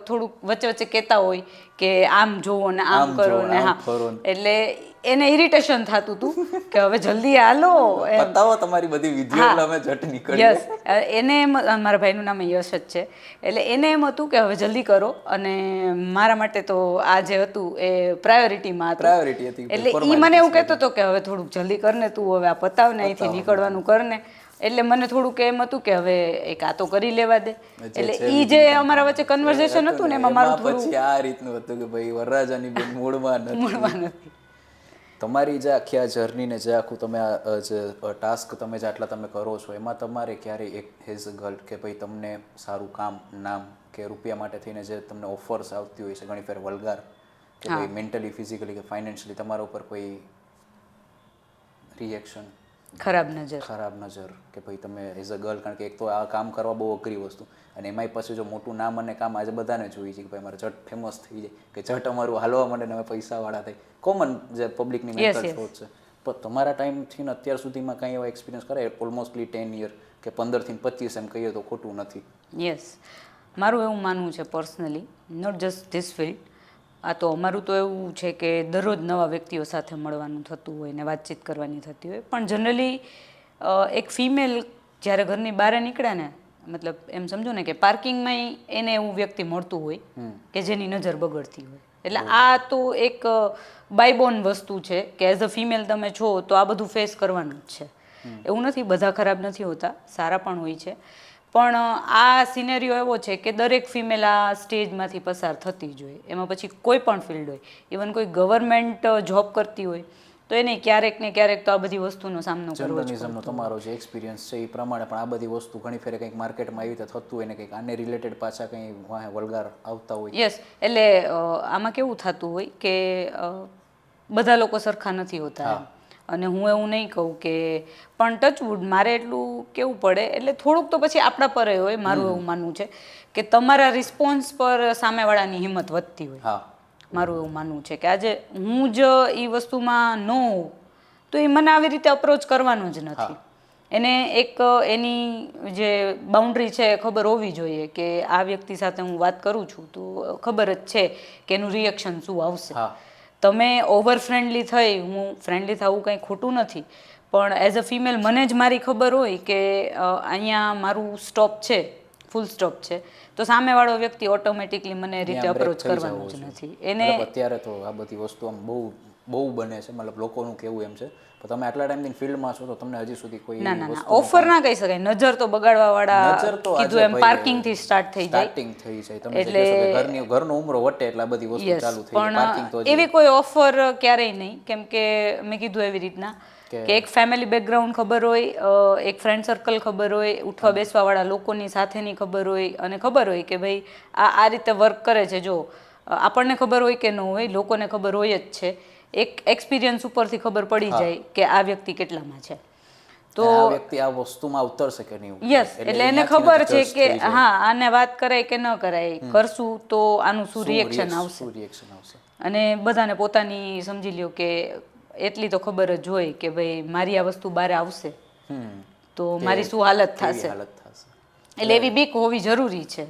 થોડુંક વચ્ચે વચ્ચે કહેતા હોય કે આમ જોવો ને આમ કરો ને હા એટલે એને ઇરિટેશન થતું હતું કે હવે જલ્દી હાલો બતાવો તમારી બધી વિધિઓ એટલે અમે ઝટ નીકળીએ યસ એને મારા ભાઈનું નામ યશ જ છે એટલે એને એમ હતું કે હવે જલ્દી કરો અને મારા માટે તો આ જે હતું એ પ્રાયોરિટીમાં પ્રાયોરિટી હતી એટલે એ મને એવું કહેતો હતો કે હવે થોડુંક જલ્દી કરને તું હવે આ પતાવને અહીંથી નીકળવાનું કરને એટલે મને થોડુંક એમ હતું કે હવે એક આ તો કરી લેવા દે એટલે એ જે અમારા વચ્ચે કન્વર્ઝેશન હતું ને એમાં મારું થોડું પછી આ રીતનું હતું કે ભાઈ વરરાજાની બેન મૂળમાં નથી તમારી જે આખી આ જર્નીને જે આખું તમે આ જે ટાસ્ક તમે જે આટલા તમે કરો છો એમાં તમારે ક્યારેય એક હેઝ ગર્લ કે ભાઈ તમને સારું કામ નામ કે રૂપિયા માટે થઈને જે તમને ઓફર્સ આવતી હોય છે ઘણી ફેર વલ્ગાર કે ભાઈ મેન્ટલી ફિઝિકલી કે ફાઇનાન્શિયલી તમારા ઉપર કોઈ રિએક્શન ખરાબ નજર કે ભાઈ તમે એઝ અ ગર્લ કારણ કે એક તો આ કામ કરવા બહુ અઘરી વસ્તુ અને એમાંય પછી જો મોટું નામ અને કામ આજે બધાને જોઈએ છે કે ભાઈ મારે ઝટ ફેમસ થઈ જાય કે ઝટ અમારું હાલવા માંડે ને અમે પૈસાવાળા થાય કોમન જે પબ્લિકની મેન્ટલ થોટ છે પણ તમારા ટાઈમથી ને અત્યાર સુધીમાં કાંઈ એવા એક્સપિરિયન્સ કરે ઓલમોસ્ટલી 10 યર કે 15 થી 25 એમ કહીએ તો ખોટું નથી યસ મારું એવું માનવું છે personally not just this field આ તો અમારું તો એવું છે કે દરરોજ નવા વ્યક્તિઓ સાથે મળવાનું થતું હોય ને વાતચીત કરવાની થતી હોય પણ જનરલી એક ફિમેલ જ્યારે ઘરની બહાર નીકળે ને મતલબ એમ સમજો ને કે પાર્કિંગમાં એને એવું વ્યક્તિ મળતું હોય કે જેની નજર બગડતી હોય એટલે આ તો એક બાયબોર્ન વસ્તુ છે કે એઝ અ ફિમેલ તમે છો તો આ બધું ફેસ કરવાનું જ છે એવું નથી બધા ખરાબ નથી હોતા સારા પણ હોય છે પણ આ સિનેરિયો એવો છે કે દરેક ફિમેલ આ સ્ટેજમાંથી પસાર થતી જ હોય એમાં પછી કોઈ પણ ફિલ્ડ હોય ઇવન કોઈ ગવર્મેન્ટ જોબ કરતી હોય તો એને ક્યારેક ને ક્યારેક તો આ બધી વસ્તુનો સામનો કરવો જ જર્નલિઝમનો તમારો જે એક્સપિરિયન્સ છે એ પ્રમાણે પણ આ બધી વસ્તુ ઘણી ફેરે કંઈક માર્કેટમાં આવી રીતે થતું હોય ને કંઈક આને રિલેટેડ પાછા કંઈ વલ્ગાર આવતા હોય યસ એટલે આમાં કેવું થતું હોય કે બધા લોકો સરખા નથી હોતા અને હું એવું નહીં કહું કે પણ ટચવુડ મારે એટલું કેવું પડે એટલે થોડુંક તો પછી આપણા પર હોય મારું એવું માનવું છે કે તમારા રિસ્પોન્સ પર સામેવાળાની હિંમત વધતી હોય મારું એવું માનવું છે કે આજે હું જ એ વસ્તુમાં ન હોઉં તો એ મને આવી રીતે અપ્રોચ કરવાનો જ નથી એને એક એની જે બાઉન્ડ્રી છે એ ખબર હોવી જોઈએ કે આ વ્યક્તિ સાથે હું વાત કરું છું તો ખબર જ છે કે એનું રિએક્શન શું આવશે તમે ઓવર ફ્રેન્ડલી થઈ હું ફ્રેન્ડલી થવું કંઈ ખોટું નથી પણ એઝ અ ફિમેલ મને જ મારી ખબર હોય કે અહીંયા મારું સ્ટોપ છે ફૂલ સ્ટોપ છે તો સામેવાળો વ્યક્તિ ઓટોમેટિકલી મને રીતે અપ્રોચ કરવાનો જ નથી એને અત્યારે તો આ બધી વસ્તુ આમ બહુ બને છે મતલબ લોકોનું કેવું એમ છે પણ તમે આટલા ટાઈમથી ફિલ્ડમાં છો તો તમને હજી સુધી કોઈ ના ઓફર ના કહી શકાય નજર તો બગાડવા વાળા કીધું એમ પાર્કિંગ થી સ્ટાર્ટ થઈ જાય એટલે ઘરનો ઉમરો વટે એટલે આ બધી વસ્તુ ચાલુ થઈ જાય પાર્કિંગ તો એવી કોઈ ઓફર ક્યારેય નહીં કેમ કે મેં કીધું એવી રીતના કે એક ફેમિલી બેકગ્રાઉન્ડ ખબર હોય એક ફ્રેન્ડ સર્કલ ખબર હોય ઉઠવા બેસવા વાળા લોકોની સાથેની ખબર હોય અને ખબર હોય કે ભાઈ આ રીતે વર્ક કરે છે જો આપણને ખબર હોય કે ન હોય લોકોને ખબર હોય જ છે એક એક્સપિરિયન્સ ઉપરથી ખબર પડી જાય કે આ વ્યક્તિ કેટલામાં છે તો આ વ્યક્તિ આ વસ્તુમાં ઉતરશે કે નહીં યસ એટલે એને ખબર છે કે હા આને વાત કરાય કે ન કરાય કરશું તો આનું શું રિએક્શન આવશે અને બધાને પોતાની સમજી લ્યો કે એટલી તો ખબર જ હોય કે ભાઈ મારી આ વસ્તુ બહાર આવશે તો મારી શું હાલત થશે એટલે એવી બીક હોવી જરૂરી છે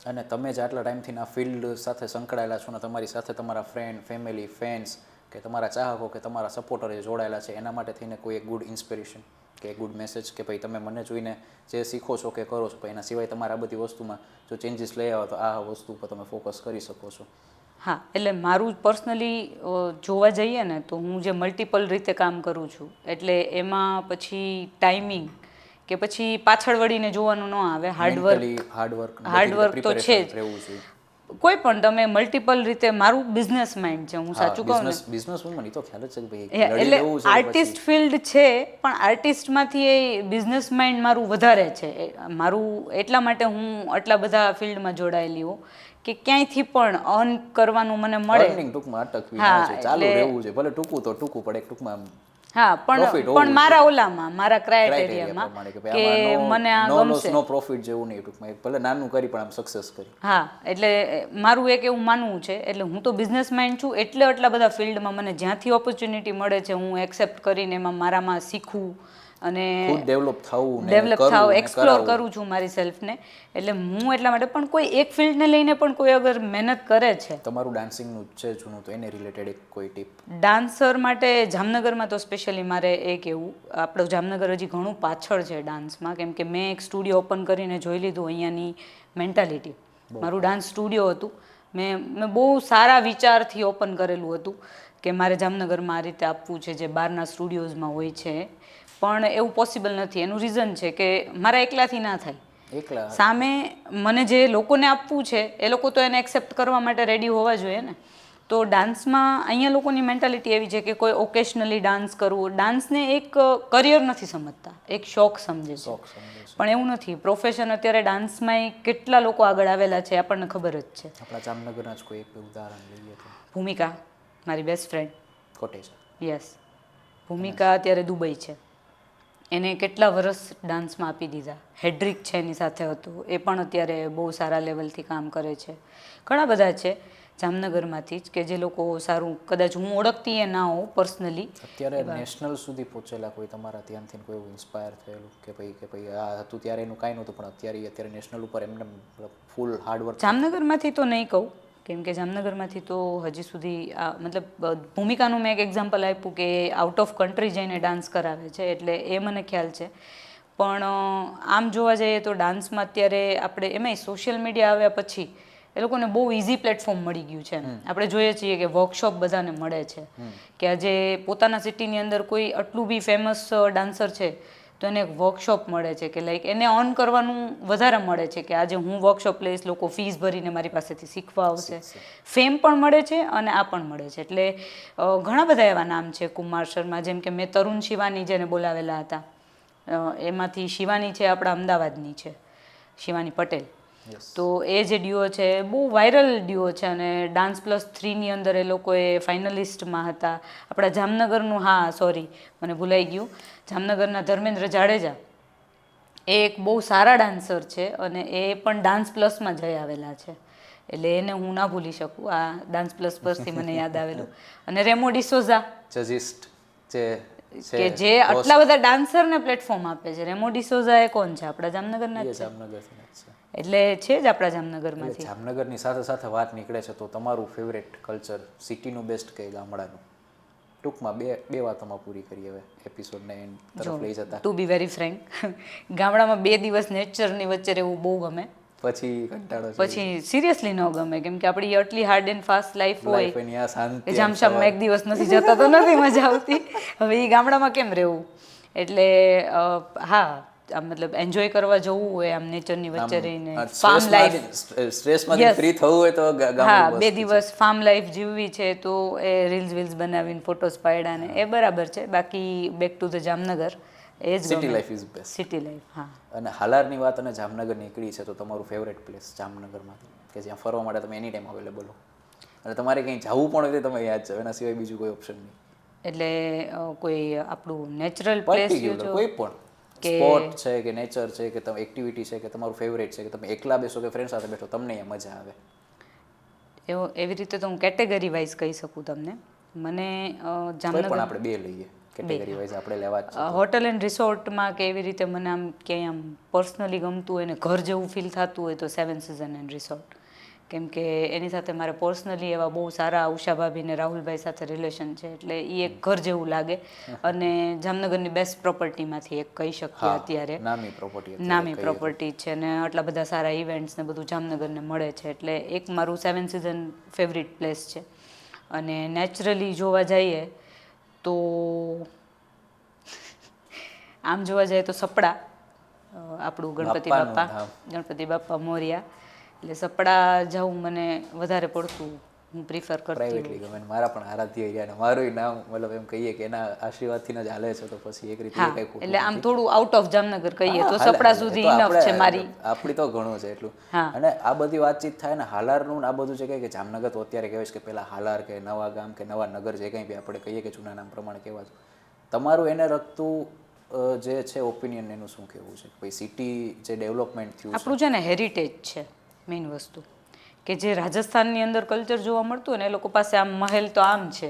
અને તમે જ આટલા ટાઈમથી આ ફિલ્ડ સાથે સંકળાયેલા છો ને તમારી સાથે તમારા ફ્રેન્ડ ફેમિલી ફેન્સ કે તમારા ચાહકો કે તમારા સપોર્ટર જે જોડાયેલા છે એના માટે થઈને કોઈ એક ગુડ ઇન્સ્પિરેશન કે એક ગુડ મેસેજ કે ભાઈ તમે મને જોઈને જે શીખો છો કે કરો છો એના સિવાય તમારા બધી વસ્તુમાં જો ચેન્જીસ લઈ આવો તો આ વસ્તુ પર તમે ફોકસ કરી શકો છો હા, એટલે મારું પર્સનલી જોવા જઈએ ને તો હું જે મલ્ટિપલ રીતે કામ કરું છું એટલે એમાં પછી ટાઈમિંગ કે પછી પાછળ વળીને જોવાનું ન આવે. હાર્ડવર્ક તો છે જ. કોઈ પણ તમે મલ્ટિપલ રીતે, મારું બિઝનેસ માઇન્ડ છે, હું સાચું કહું ને. બિઝનેસ વુમન તો ખ્યાલ જ છે કે ભાઈ લડી એટલે લેવું છે આર્ટિસ્ટ ફિલ્ડ છે પણ આર્ટિસ્ટમાંથી એ બિઝનેસ માઇન્ડ મારું વધારે છે. મારું એટલા માટે હું આટલા બધા ફિલ્ડમાં જોડાયેલી હોઉં કે ક્યાંયથી પણ અર્ન કરવાનું મને મળે. અર્નિંગ ટૂંકમાં અટકવી ના છે, ચાલુ રહેવું છે, ભલે ટૂંકું તો ટૂંકું પડે ટૂંકમાં. હા, પણ મારા ઓલામાં, મારા ક્રાઇટેરિયામાં કે મને આ ગમશે. નો પ્રોફિટ જેવું નહીં ટૂંકમાં, ભલે નાનું કરી પણ આમ સક્સેસ કરી. હા, એટલે મારું એક એવું માનવું છે, એટલે હું તો બિઝનેસ માઇન્ડ છું એટલે આટલા બધા ફિલ્ડમાં મને જ્યાંથી ઓપોર્ચ્યુનિટી મળે છે હું એક્સેપ્ટ કરીને એમાં મારામાં શીખવું અને ડેવલપ થવું, એક્સપ્લોર કરું છું મારી સેલ્ફને. એટલે હું એટલા માટે, પણ કોઈ એક ફિલ્ડને લઈને પણ કોઈ અગર મહેનત કરે છે. તમારું ડાન્સિંગનું છે જૂનું, તો એને રિલેટેડ એક કોઈ ટીપ? ડાન્સર માટે જામનગરમાં તો સ્પેશિયલી મારે એ કહેવું, આપણું જામનગર હજી ઘણું પાછળ છે ડાન્સમાં, કેમ કે મેં એક સ્ટુડિયો ઓપન કરીને જોઈ લીધું અહીંયાની મેન્ટાલિટી. મારું ડાન્સ સ્ટુડિયો હતું, મેં બહુ સારા વિચારથી ઓપન કરેલું હતું કે મારે જામનગરમાં આ રીતે આપવું છે જે બહારના સ્ટુડિયોઝમાં હોય છે, પણ એવું પોસિબલ નથી. એનું રીઝન છે કે મારા એકલાથી ના થાય. સામે મને જે લોકોને આપવું છે એ લોકો તો એને એક્સેપ્ટ કરવા માટે રેડી હોવા જોઈએ ને. તો ડાન્સમાં અહીંયા લોકોની મેન્ટાલિટી એવી છે કે કોઈ ઓકેશનલી ડાન્સ કરવું, ડાન્સને એક કરિયર નથી સમજતા, એક શોખ સમજે છે. પણ એવું નથી. પ્રોફેશન અત્યારે ડાન્સમાં કેટલા લોકો આગળ આવેલા છે આપણને ખબર જ છે. આપણા જામનગરના જ કોઈ એક ઉદાહરણ લઈએ તો ભૂમિકા, મારી બેસ્ટ ફ્રેન્ડ. કોટેજા. યસ, ભૂમિકા અત્યારે દુબઈ છે. એને કેટલા વર્ષ ડાન્સમાં આપી દીધા. હેડ્રિક છે એની સાથે હતું, એ પણ અત્યારે બહુ સારા લેવલથી કામ કરે છે. ઘણા બધા છે જામનગરમાંથી જ કે જે લોકો સારું, કદાચ હું ઓળખતી એ ના હોઉં પર્સનલી. અત્યારે નેશનલ સુધી પહોંચેલા કોઈ તમારા ધ્યાનથી કોઈ ઇન્સ્પાયર થયેલું કે ભાઈ આ હતું ત્યારે એનું કાંઈ નહોતું પણ અત્યારે નેશનલ ઉપર એમને ફૂલ હાર્ડવર્ક? જામનગરમાંથી તો નહીં કહું, કેમ કે જામનગરમાંથી તો હજી સુધી મતલબ ભૂમિકાનું મેં એક એક્ઝામ્પલ આપ્યું કે આઉટ ઓફ કન્ટ્રી જઈને ડાન્સ કરાવે છે, એટલે એ મને ખ્યાલ છે. પણ આમ જોવા જઈએ તો ડાન્સમાં અત્યારે આપણે એમાંય સોશિયલ મીડિયા આવ્યા પછી એ લોકોને બહુ ઇઝી પ્લેટફોર્મ મળી ગયું છે. આપણે જોઈએ છીએ કે વર્કશોપ બધાને મળે છે કે આજે પોતાના સિટીની અંદર કોઈ આટલું બી ફેમસ ડાન્સર છે તો એને એક વર્કશોપ મળે છે કે લાઈક એને ઓન કરવાનું વધારે મળે છે કે આજે હું વર્કશોપ લઈશ, લોકો ફીસ ભરીને મારી પાસેથી શીખવા આવશે. ફેમ પણ મળે છે અને આ પણ મળે છે. એટલે ઘણા બધા એવા નામ છે, કુમાર શર્મા, જેમ કે મેં તરુણ શિવાની જેને બોલાવેલા હતા, એમાંથી શિવાની છે આપણા અમદાવાદની છે, શિવાની પટેલ. તો એ જે ડ્યુઓ છે બહુ વાયરલ ડ્યુઓ છે અને ડાન્સ પ્લસ 3ની અંદર એ લોકોએ ફાઇનલિસ્ટમાં હતા. આપણા જામનગરનું, હા સોરી મને ભૂલાઈ ગયું, જામનગરના ધર્મેન્દ્ર જાડેજા, એ એક બહુ સારા ડાન્સર છે અને એ પણ ડાન્સ પ્લસમાં જઈ આવેલા છે. એટલે એને હું ના ભૂલી શકું. આ ડાન્સ પ્લસ પરથી મને યાદ આવેલું. અને રેમો ડિસોઝા જજિસ્ટ કે જે આટલા બધા ડાન્સરને પ્લેટફોર્મ આપે છે. રેમો ડિસોઝા એ કોણ છે? આપણા જામનગરના જ છે. એટલે છે જ આપણા જામનગરમાંથી. જામનગરની સાથે સાથે વાત નીકળે છે તો તમારું ફેવરેટ કલ્ચર સિટીનું બેસ્ટ કે ગામડાનું? ટૂંકમાં બે વાતોમાં પૂરી કરી હવે એપિસોડને એન્ડ તરફ લઈ જતા. ટુ બી વેરી ફ્રેન્ક, ગામડામાં 2 દિવસ નેચરની વચ્ચે રહેવું બહુ ગમે. પછી કંટાળો, પછી સિરિયસલી ન ગમે, કેમ કે આપણી આટલી હાર્ડ એન્ડ ફાસ્ટ લાઈફ હોય, જામશામમાં એક દિવસ નથી જતા તો નથી મજા આવતી. હવે એ ગામડામાં કેમ રહેવું? એટલે હા, મતલબ એન્જોય કરવા જવું હોય આમ નેચરની વચ્ચે રહીને, ફાર્મ લાઈફ, સ્ટ્રેસમાંથી ફ્રી થવું હોય તો હા 2 દિવસ ફાર્મ લાઈફ જીવવી છે તો એ રીલ્સ બનાવીને ફોટોસ પાડ્યા ને એ બરાબર છે. બાકી બેક ટુ ધ જામનગર, એ જ city life is best. City life. હા. અને હાલારની વાત અને જામનગર નીકળી છે તો તમારું ફેવરેટ પ્લેસ જામનગરમાંથી કે જ્યાં ફરવા માટે તમે એની ટાઈમ અવેલેબલ હો અને તમારે કંઈ જવું પણ હોય તો તમે યાદ છે, એના સિવાય બીજું કોઈ ઓપ્શન નહીં? એટલે કોઈ આપણું નેચરલ પ્લેસ કોઈ પણ સ્પોટ છે કે નેચર છે કે તમે એક્ટિવિટી છે કે તમારું ફેવરેટ છે કે તમે એકલા બેસો કે ફ્રેન્ડ સાથે બેઠો તમને અહીંયા મજા આવે? એવી રીતે તો હું કેટેગરી વાઇઝ કહી શકું તમને. મને જામનગર પણ આપણે 2 લઈએ કેટેગરી વાઇઝ, આપણે લેવા જ હોટલ એન્ડ રિસોર્ટમાં કે એવી રીતે મને આમ ક્યાંય આમ પર્સનલી ગમતું હોય ને ઘર જેવું ફીલ થતું હોય તો 7 સીઝન એન્ડ રિસોર્ટ, કેમ કે એની સાથે મારે પર્સનલી એવા બહુ સારા ઉષા ભાભી ને રાહુલભાઈ સાથે રિલેશન છે, એટલે એ એક ઘર જેવું લાગે. અને જામનગરની બેસ્ટ પ્રોપર્ટીમાંથી એક કહી શકીએ અત્યારે, નામી પ્રોપર્ટી છે અને આટલા બધા સારા ઇવેન્ટ્સ ને બધું જામનગરને મળે છે, એટલે એક મારું 7 સિઝન ફેવરિટ પ્લેસ છે. અને નેચરલી જોવા જઈએ તો આમ જોવા જઈએ તો સપડા, આપણું ગણપતિ બાપ્પા મોર્યા, એટલે સપડા જવું મને વધારે પડતું હું પ્રિફર કરતી પ્રાઇવેટલી ગમે. મારા પણ આરાધ્ય રહ્યા ને મારું નામ મતલબ એમ કહીએ કે એના આશીર્વાદથી જ હાલે છે, તો પછી એક રીતે કઈ ખોટું એટલે આમ થોડું આઉટ ઓફ જામનગર કહીએ તો સપડા સુધી ઇનફ છે મારી. આપણી તો ઘણું છે એટલું. અને આ બધી વાતચીત થાય ને હાલારનું આ બધું છે કે જામનગર તો અત્યારે કહેવાય છે કે પેલા હાલાર કે નવા ગામ કે નવા નગર જે કંઈ બી આપણે કહીએ કે જૂના નામ પ્રમાણે કહેવા છે. તમારું એને લગતું જે છે ઓપિનિયન એનું શું કહેવું છે? ભાઈ સિટી જે ડેવલપમેન્ટ થયું આપણું છે ને હેરિટેજ છે મેઇન વસ્તુ, કે જે રાજસ્થાનની અંદર કલ્ચર જોવા મળતું હોય ને, એ લોકો પાસે આમ મહેલ તો આમ છે,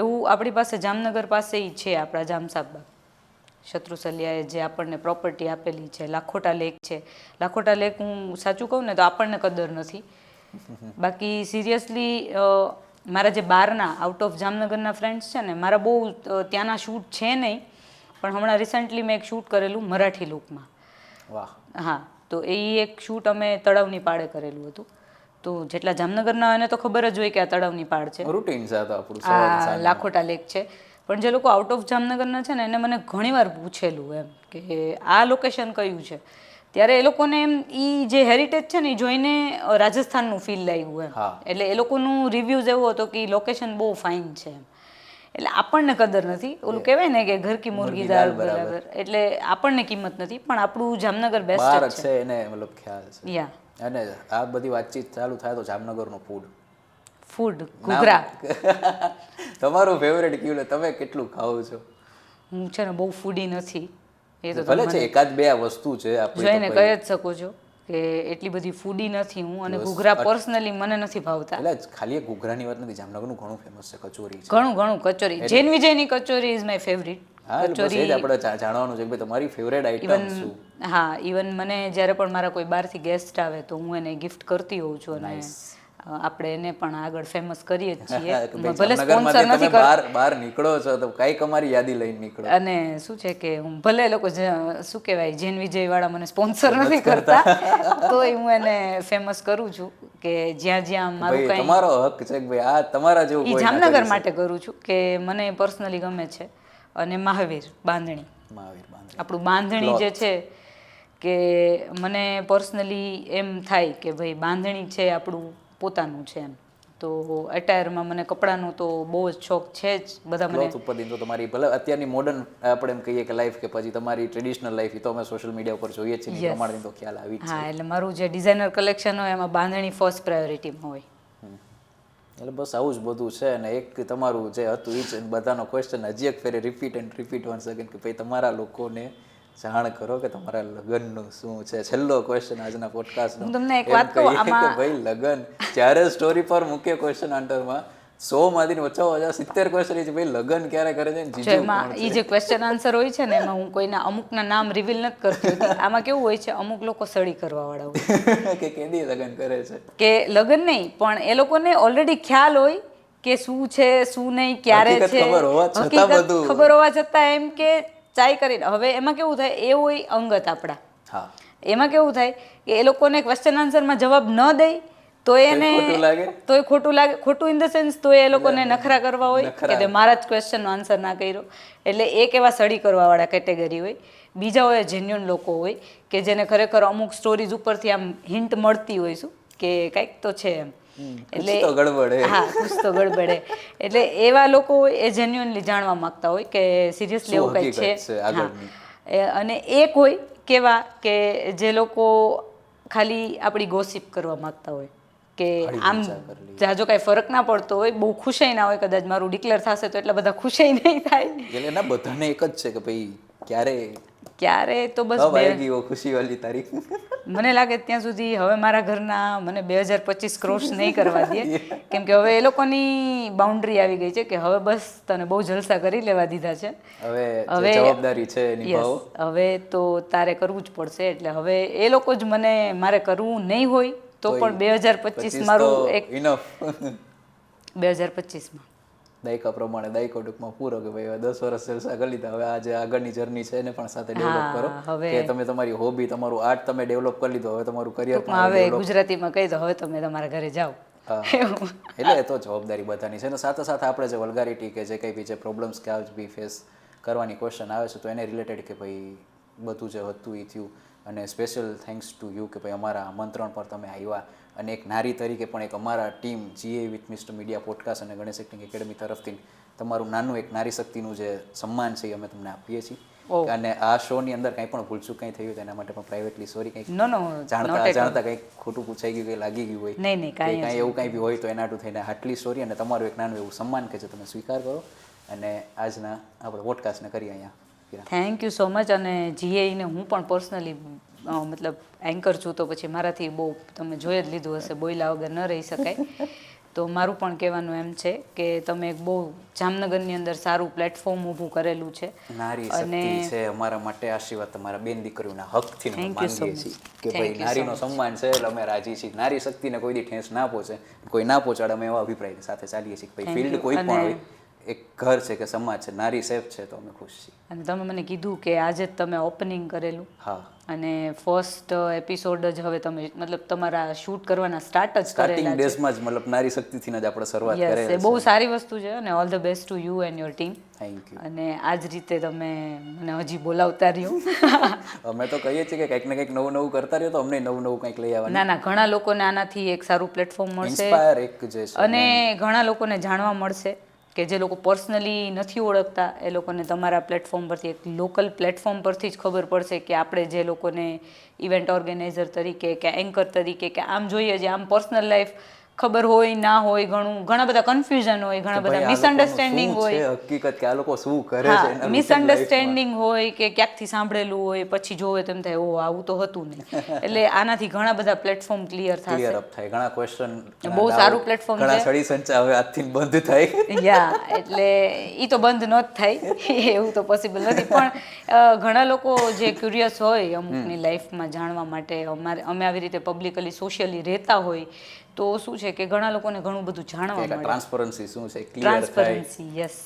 એવું આપણી પાસે જામનગર પાસે છે. આપણા જામસાબા શત્રુસલિયાએ જે આપણને પ્રોપર્ટી આપેલી છે, લાખોટા લેક છે. લાખોટા લેક હું સાચું કહું ને તો આપણને કદર નથી. બાકી સિરિયસલી મારા જે બહારના આઉટ ઓફ જામનગરના ફ્રેન્ડ્સ છે ને, મારા બહુ ત્યાંના શૂટ છે નહીં, પણ હમણાં રિસન્ટલી મેં એક શૂટ કરેલું મરાઠી લુકમાં. વાહ. હા, તો એ એક શૂટ અમે તળાવની પાળે કરેલું હતું. તો જેટલા જામનગરના એને તો ખબર જ હોય કે આ તળાવની પાળ છે, રૂટીન છે આ લાખોટા લેક છે. પણ જે લોકો આઉટ ઓફ જામનગરના છે ને, એને મને ઘણીવાર પૂછેલું એમ કે આ લોકેશન કયું છે, ત્યારે એ લોકોને એમ જે હેરિટેજ છે ને એ જોઈને રાજસ્થાનનું ફીલ લાગ્યું એમ. એટલે એ લોકોનું રિવ્યૂઝ એવો હતો કે લોકેશન બહુ ફાઇન છે એમ. એટલે આપણને કદર નથી, ઓલું કહેવાય ને કે ઘર કી મુર્ગી દાલ બરાબર, એટલે આપણને કિંમત નથી, પણ આપણું જામનગર બેસ્ટ છે એને મતલબ ખ્યાલ છે. યા. અને આ બધી વાતચીત ચાલુ થાય તો જામનગરનું ફૂડ ઘૂઘરા તમારું ફેવરેટ કયું? તમે કેટલું ખાઓ છો? હું છે ને બહુ ફૂડી નથી, એ તો ભલે છે એકાદ બે વસ્તુ છે જોઈને કહી જ શકો છો કે એટલી બધી ફૂડી નથી હું. અને ઘૂઘરા પર્સનલી મને નથી ભાવતા. એટલે ખાલી ઘૂઘરાની વાત નથી, જામનગરનું ઘણું ફેમસ છે કચોરી છે. ઘણું કચોરી, જૈન વિજયની kachori is my favourite. Kachori આપણે જાણવાનું છે કે તમારી ફેવરેટ આઈટમ શું? હા, ઇવન મને જ્યારે પણ મારા કોઈ બહારથી ગેસ્ટ આવે તો હું એને ગિફ્ટ કરતી હોઉં છું, અને આપણે એને પણ આગળ ફેમસ કરીએ જ છીએ. ભલે સ્પોન્સર નથી કરતા, બહાર નીકળો છો તો કઈક અમારી યાદી લઈને નીકળો. અને શું છે કે હું ભલે એ લોકો શું કહેવાય જૈન વિજય વાળા મને સ્પોન્સર નથી કરતા, તોય હું એને ફેમસ કરું છું કે જ્યાં જ્યાં મારું કઈ તમારો હક છે કે ભાઈ આ તમારા જેવું કોઈ જામનગર માટે કરું છું કે મને પર્સનલી ગમે છે. અને મહાવીર બાંધણી, આપણું બાંધણી જે છે કે મને પર્સનલી એમ થાય કે ભાઈ બાંધણી છે આપણું પોતાનું છે એમ. તો એટાયરમાં મને કપડાનો તો બહુ જ શોખ છે જ. બધા મને તો તમારી ભલે અત્યારની મોડર્ન આપણે એમ કહીએ કે લાઈફ કે પછી તમારી ટ્રેડિશનલ લાઈફ, એ તો અમે સોશિયલ મીડિયા ઉપર જોઈએ છીએ, એ પ્રમાણે તો ખ્યાલ આવી જ. હા, એટલે મારું જે ડિઝાઇનર કલેક્શન હોય એમાં બાંધણી ફર્સ્ટ પ્રાયોરિટીમાં હોય. એટલે બસ આવું જ બધું છે. અને એક તમારું જે હતું એ જ બધાનો ક્વેશ્ચન હજી એક ફેરે રિપીટ વન સેકન્ડ કે ભાઈ તમારા લોકોને જાણ કરો કે તમારા લગ્નનું શું છે. છેલ્લો ક્વેશ્ચન આજના પોડકાસ્ટનો. હું તમને એક વાત કહું, આમાં ભાઈ લગ્ન જ્યારે સ્ટોરી પર મૂકે ક્વેશ્ચન આન્સરમાં 100 માંથી 70 ક્વેશ્ચન છે ભાઈ લગ્ન ક્યારે કરે છે, જીજુ એમાં એ જે ક્વેશ્ચન આન્સર હોય છે ને એમાં હું કોઈના અમુકના નામ રિવીલ નથી કરતી હોતી. આમાં કેવું હોય છે, અમુક લોકો સળી કરવા વાળા હોય કે કેદી લગ્ન કરે છે, કે લગ્ન નહીં પણ એ લોકોને ઓલરેડી ખ્યાલ હોય કે શું છે શું નહીં, ક્યારે છે, હકીકત ખબર હોવા છતાં એમ કે ચાય કરીને. હવે એમાં કેવું થાય, એ હોય અંગત આપણા, એમાં કેવું થાય કે એ લોકોને ક્વેશ્ચન આન્સરમાં જવાબ ન દે તો એને તોય ખોટું લાગે. ખોટું ઇન ધ સેન્સ તો એ લોકોને નખરા કરવા હોય કે મારા જ ક્વેશ્ચનનો આન્સર ના કર્યો. એટલે એક એવા સડી કરવા વાળા કેટેગરી હોય. બીજા હોય જેન્યુઅન લોકો હોય કે જેને ખરેખર અમુક સ્ટોરીઝ ઉપરથી આમ હિન્ટ મળતી હોય શું કે કંઈક તો છે એમ. એટલે હા, કુછ તો ગડબડે. એટલે એવા લોકો હોય એ જેન્યુઅનલી જાણવા માંગતા હોય કે સિરિયસલી એવું કંઈ છે. અને એક હોય કેવા કે જે લોકો ખાલી આપણી ગોસિપ કરવા માંગતા હોય કે આમ જાજો કાંઈ ફરક ના પડતો હોય, બહુ ખુશાઈ ના હોય, કદાચ મારું ડિક્લેર થશે તો એટલા બધા ખુશાઈ નહીં થાય. એટલે ના બધાને એક જ છે કે ભાઈ ક્યારે તો બસ ખુશી વાળી તારીખ. મને લાગે ત્યાં સુધી હવે મારા ઘરના મને 2025 ક્રોસ નહીં કરવા દે, કેમ કે હવે એ લોકોની બાઉન્ડ્રી આવી ગઈ છે કે હવે બસ તને બહુ જલસા કરી લેવા દીધા છે, હવે જવાબદારી છે નિભાવો, હવે તો તારે કરવું જ પડશે. એટલે હવે એ લોકો જ મને મારે કરવું નહીં હોય તો પણ 2025 મારું એક ઇનફ 2025માં દાયકા પ્રમાણે દાયકો ટૂંકમાં પૂરો કે ભાઈ હવે 10 વર્ષ જલસા કરી લીધા, હવે આજે આગળની જર્ની છે એને પણ સાથે ડેવલપ કરો હવે કે તમે તમારી હોબી તમારું આર્ટ તમે ડેવલપ કરી લીધું, હવે તમારું કરિયર પણ ટૂંકમાં હવે ગુજરાતીમાં કહી દો હવે તમે તમારા ઘરે જાઓ. એટલે એ તો જવાબદારી બધાની છે ને સાથે સાથે આપણે જે વલ્ગારિટી કે જે કંઈ બી જે પ્રોબ્લેમ્સ કે આજ બી ફેસ કરવાની ક્વેશ્ચન આવે છે તો એને રિલેટેડ કે ભાઈ બધું જે હતું એ થયું. અને સ્પેશિયલ થેન્ક્સ ટુ યુ કે ભાઈ અમારા આમંત્રણ પર તમે આવ્યા અને એક નારી તરીકે પણ એક અમારા team GA with mister media podcast અને ગણેશ એક્ટિંગ એકેડમી તરફથી તમારું નાનું એક નારી શક્તિનું જે સન્માન છે એ અમે તમને આપીએ છીએ. અને આ શોની અંદર કંઈ પણ ભૂલચૂક કંઈ થયું એના માટે પણ પ્રાઇવેટલી સોરી, કંઈક જાણતા અજાણતા કંઈક ખોટું પૂછાઈ ગયું, કંઈ લાગી ગયું હોય, નહીં કાંઈ એવું કંઈ બી હોય તો એના હાટું થઈને હાટલી સોરી અને તમારું એક નાનું એવું સન્માન કે જે તમે સ્વીકાર કરો અને આજના આપણે પોડકાસ્ટને કરીએ અહીંયા. Thank you so much. અને GAને હું પણ પર્સનલી મતલબ એન્કર છું તો પછી મારાથી બહુ તમે જોઈ જ લીધું હશે, બોયલા વગર ન રહી શકાય. તો મારું પણ કહેવાનું એમ છે કે તમે એક બહુ જામનગરની અંદર સારું પ્લેટફોર્મ ઊભું કરેલું છે. નારી શક્તિ છે અમારા માટે આશીર્વાદ તમારા બેન દીકરીઓના હકથી અમે માંગીએ છીએ કે ભાઈ નારીનો સન્માન છે એટલે અમે રાજી છીએ. નારી શક્તિને કોઈ દી ઠેસ ના પહોંચે, કોઈ ના પહોંચાડે, અમે એવા અભિપ્રાય સાથે ચાલીએ છીએ કે ભાઈ ફિલ્ડ કોઈ પણ હોય, એક ઘર છે કે સમાજ છે, નારી સેફ છે તો અમે ખુશ છીએ. અને તમે મને કીધું કે આજે જ તમે ઓપનિંગ કરેલું. હા. અને ફર્સ્ટ એપિસોડ જ હવે તમે મતલબ તમારા શૂટ કરવાના સ્ટાર્ટ જ સ્ટાર્ટિંગ કરેલા ડેઝમાં જ મતલબ નારી શક્તિથી જ આપણે શરૂઆત છે. કરેલી એ બહુ સારી વસ્તુ છે અને all the best to you and your team. Thank you. અને આ જ રીતે તમે મને હજી બોલાવતા રહ્યો. અમે તો કહીએ છીએ કે કંઈક ને કંઈક નવું નવું કરતા રહ્યો તો અમને નવું નવું કંઈક લઈ આવવાનું. ના ના, ઘણા લોકોને આનાથી એક સારું પ્લેટફોર્મ મળશે ઇન્સ્પાયર એક જે છે અને ઘણા લોકોને જાણવા મળશે કે જે લોકો પર્સનલી નથી ઓળખતા એ લોકોને તમારા પ્લેટફોર્મ પરથી, એક લોકલ પ્લેટફોર્મ પરથી જ ખબર પડશે કે આપણે જે લોકોને ઇવેન્ટ ઓર્ગેનાઇઝર તરીકે કે એન્કર તરીકે કે આમ જોઈએ છે, આમ પર્સનલ લાઈફ ખબર હોય ના હોય, ઘણા બધા કન્ફ્યુઝન હોય, ઘણા બધા મિસઅન્ડરસ્ટેન્ડિંગ હોય, હકીકત કે આ લોકો શું કરે છે, મિસઅન્ડરસ્ટેન્ડિંગ હોય કે ક્યાંકથી સાંભળેલું હોય પછી જોવે તેમ થાય ઓ આવું તો હતું નહીં. એટલે આનાથી ઘણા બધા પ્લેટફોર્મ ક્લિયર થશે, ક્લિયર અપ થાય, ઘણા ક્વેશ્ચન, બહુ સારું પ્લેટફોર્મ ઘણા સડી સંચા હવે આજથી બંધ થાય. યા એટલે ઈ તો બંધ ન જ થાય એવું તો પોસિબલ નથી, પણ ઘણા લોકો જે ક્યુરિયસ હોય અમુકની લાઈફમાં જાણવા માટે, અમે આવી રીતે પબ્લિકલી સોશિયલી રહેતા હોય તો શું છે કે ઘણા લોકોને ઘણું બધું જાણવા મળે. ટ્રાન્સપરન્સી શું છે ક્લિયર થાય. Transparency, yes.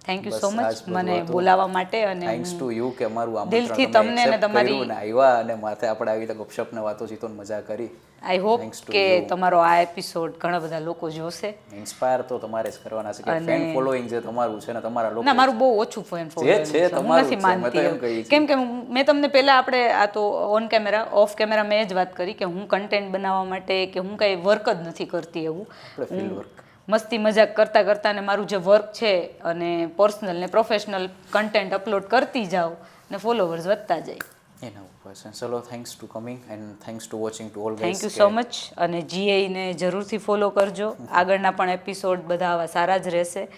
Thank you so much મને બોલાવવા માટે અને થેન્ક્સ ટુ યુ કે અમારું આમંત્રણ દિલથી તમને ને તમારી આવ્યા અને માથે આપણે આવી રીતે ગપશપ ને વાતો ચીતો મજા કરી. આઈ હોપ કે તમારો આ એપિસોડ ઘણા બધા લોકો જોશે. ઇન્સ્પાયર તો તમારે જ કરવાના છે કે ફેન ફોલોઈંગ જે તમારું છે ને તમારા લોકો. ના, મારું બહુ ઓછું ફેન ફોલોઈંગ છે, હું નથી માનતી. કેમ કે મેં તમને પહેલા આપણે આ તો ઓન કેમેરા ઓફ કેમેરા મેં જ વાત કરી કે હું કન્ટેન્ટ બનાવવા માટે કે હું કઈ વર્ક જ નથી કરતી એવું. ફિલ્ડ વર્ક મસ્તી મજાક કરતા કરતા ને મારું જે વર્ક છે અને પર્સનલ ને પ્રોફેશનલ કન્ટેન્ટ અપલોડ કરતી જાઉં ને ફોલોવર્સ વધતા જાય. એના ઉપર છે. ચલો, thanks to coming and thanks to watching to all guys. Thank you so much. અને GA ને જરૂરથી ફોલો કરજો. આગળના પણ એપિસોડ બધા આવા સારા જ રહેશે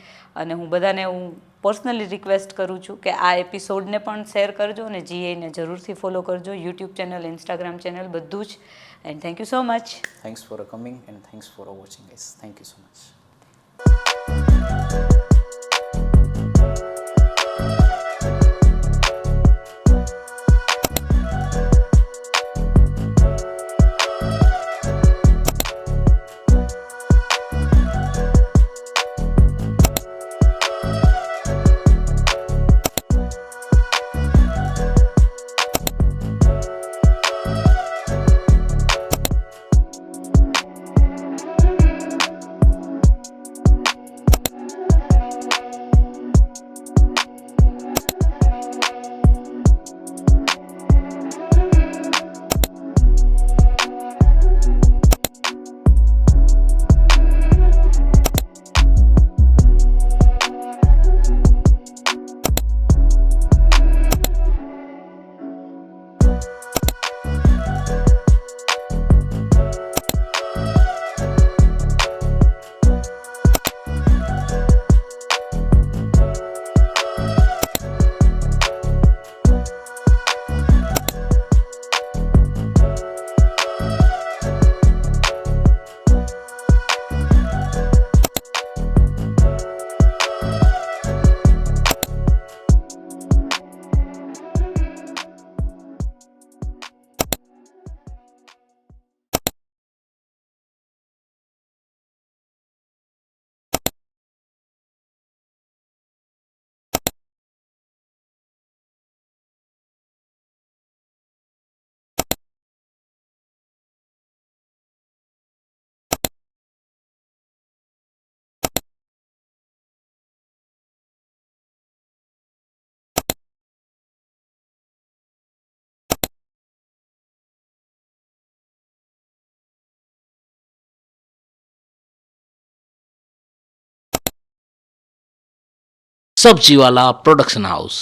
અને હું બધાને હું પર્સનલી રિક્વેસ્ટ કરું છું કે આ એપિસોડને પણ શેર કરજો અને GA ને જરૂરથી ફોલો કરજો. યુટ્યુબ ચેનલ, ઇન્સ્ટાગ્રામ ચેનલ, બધું જ. And thank you so much. Thanks for coming and thanks for watching guys. Thank you so much. Sabjiwala production house.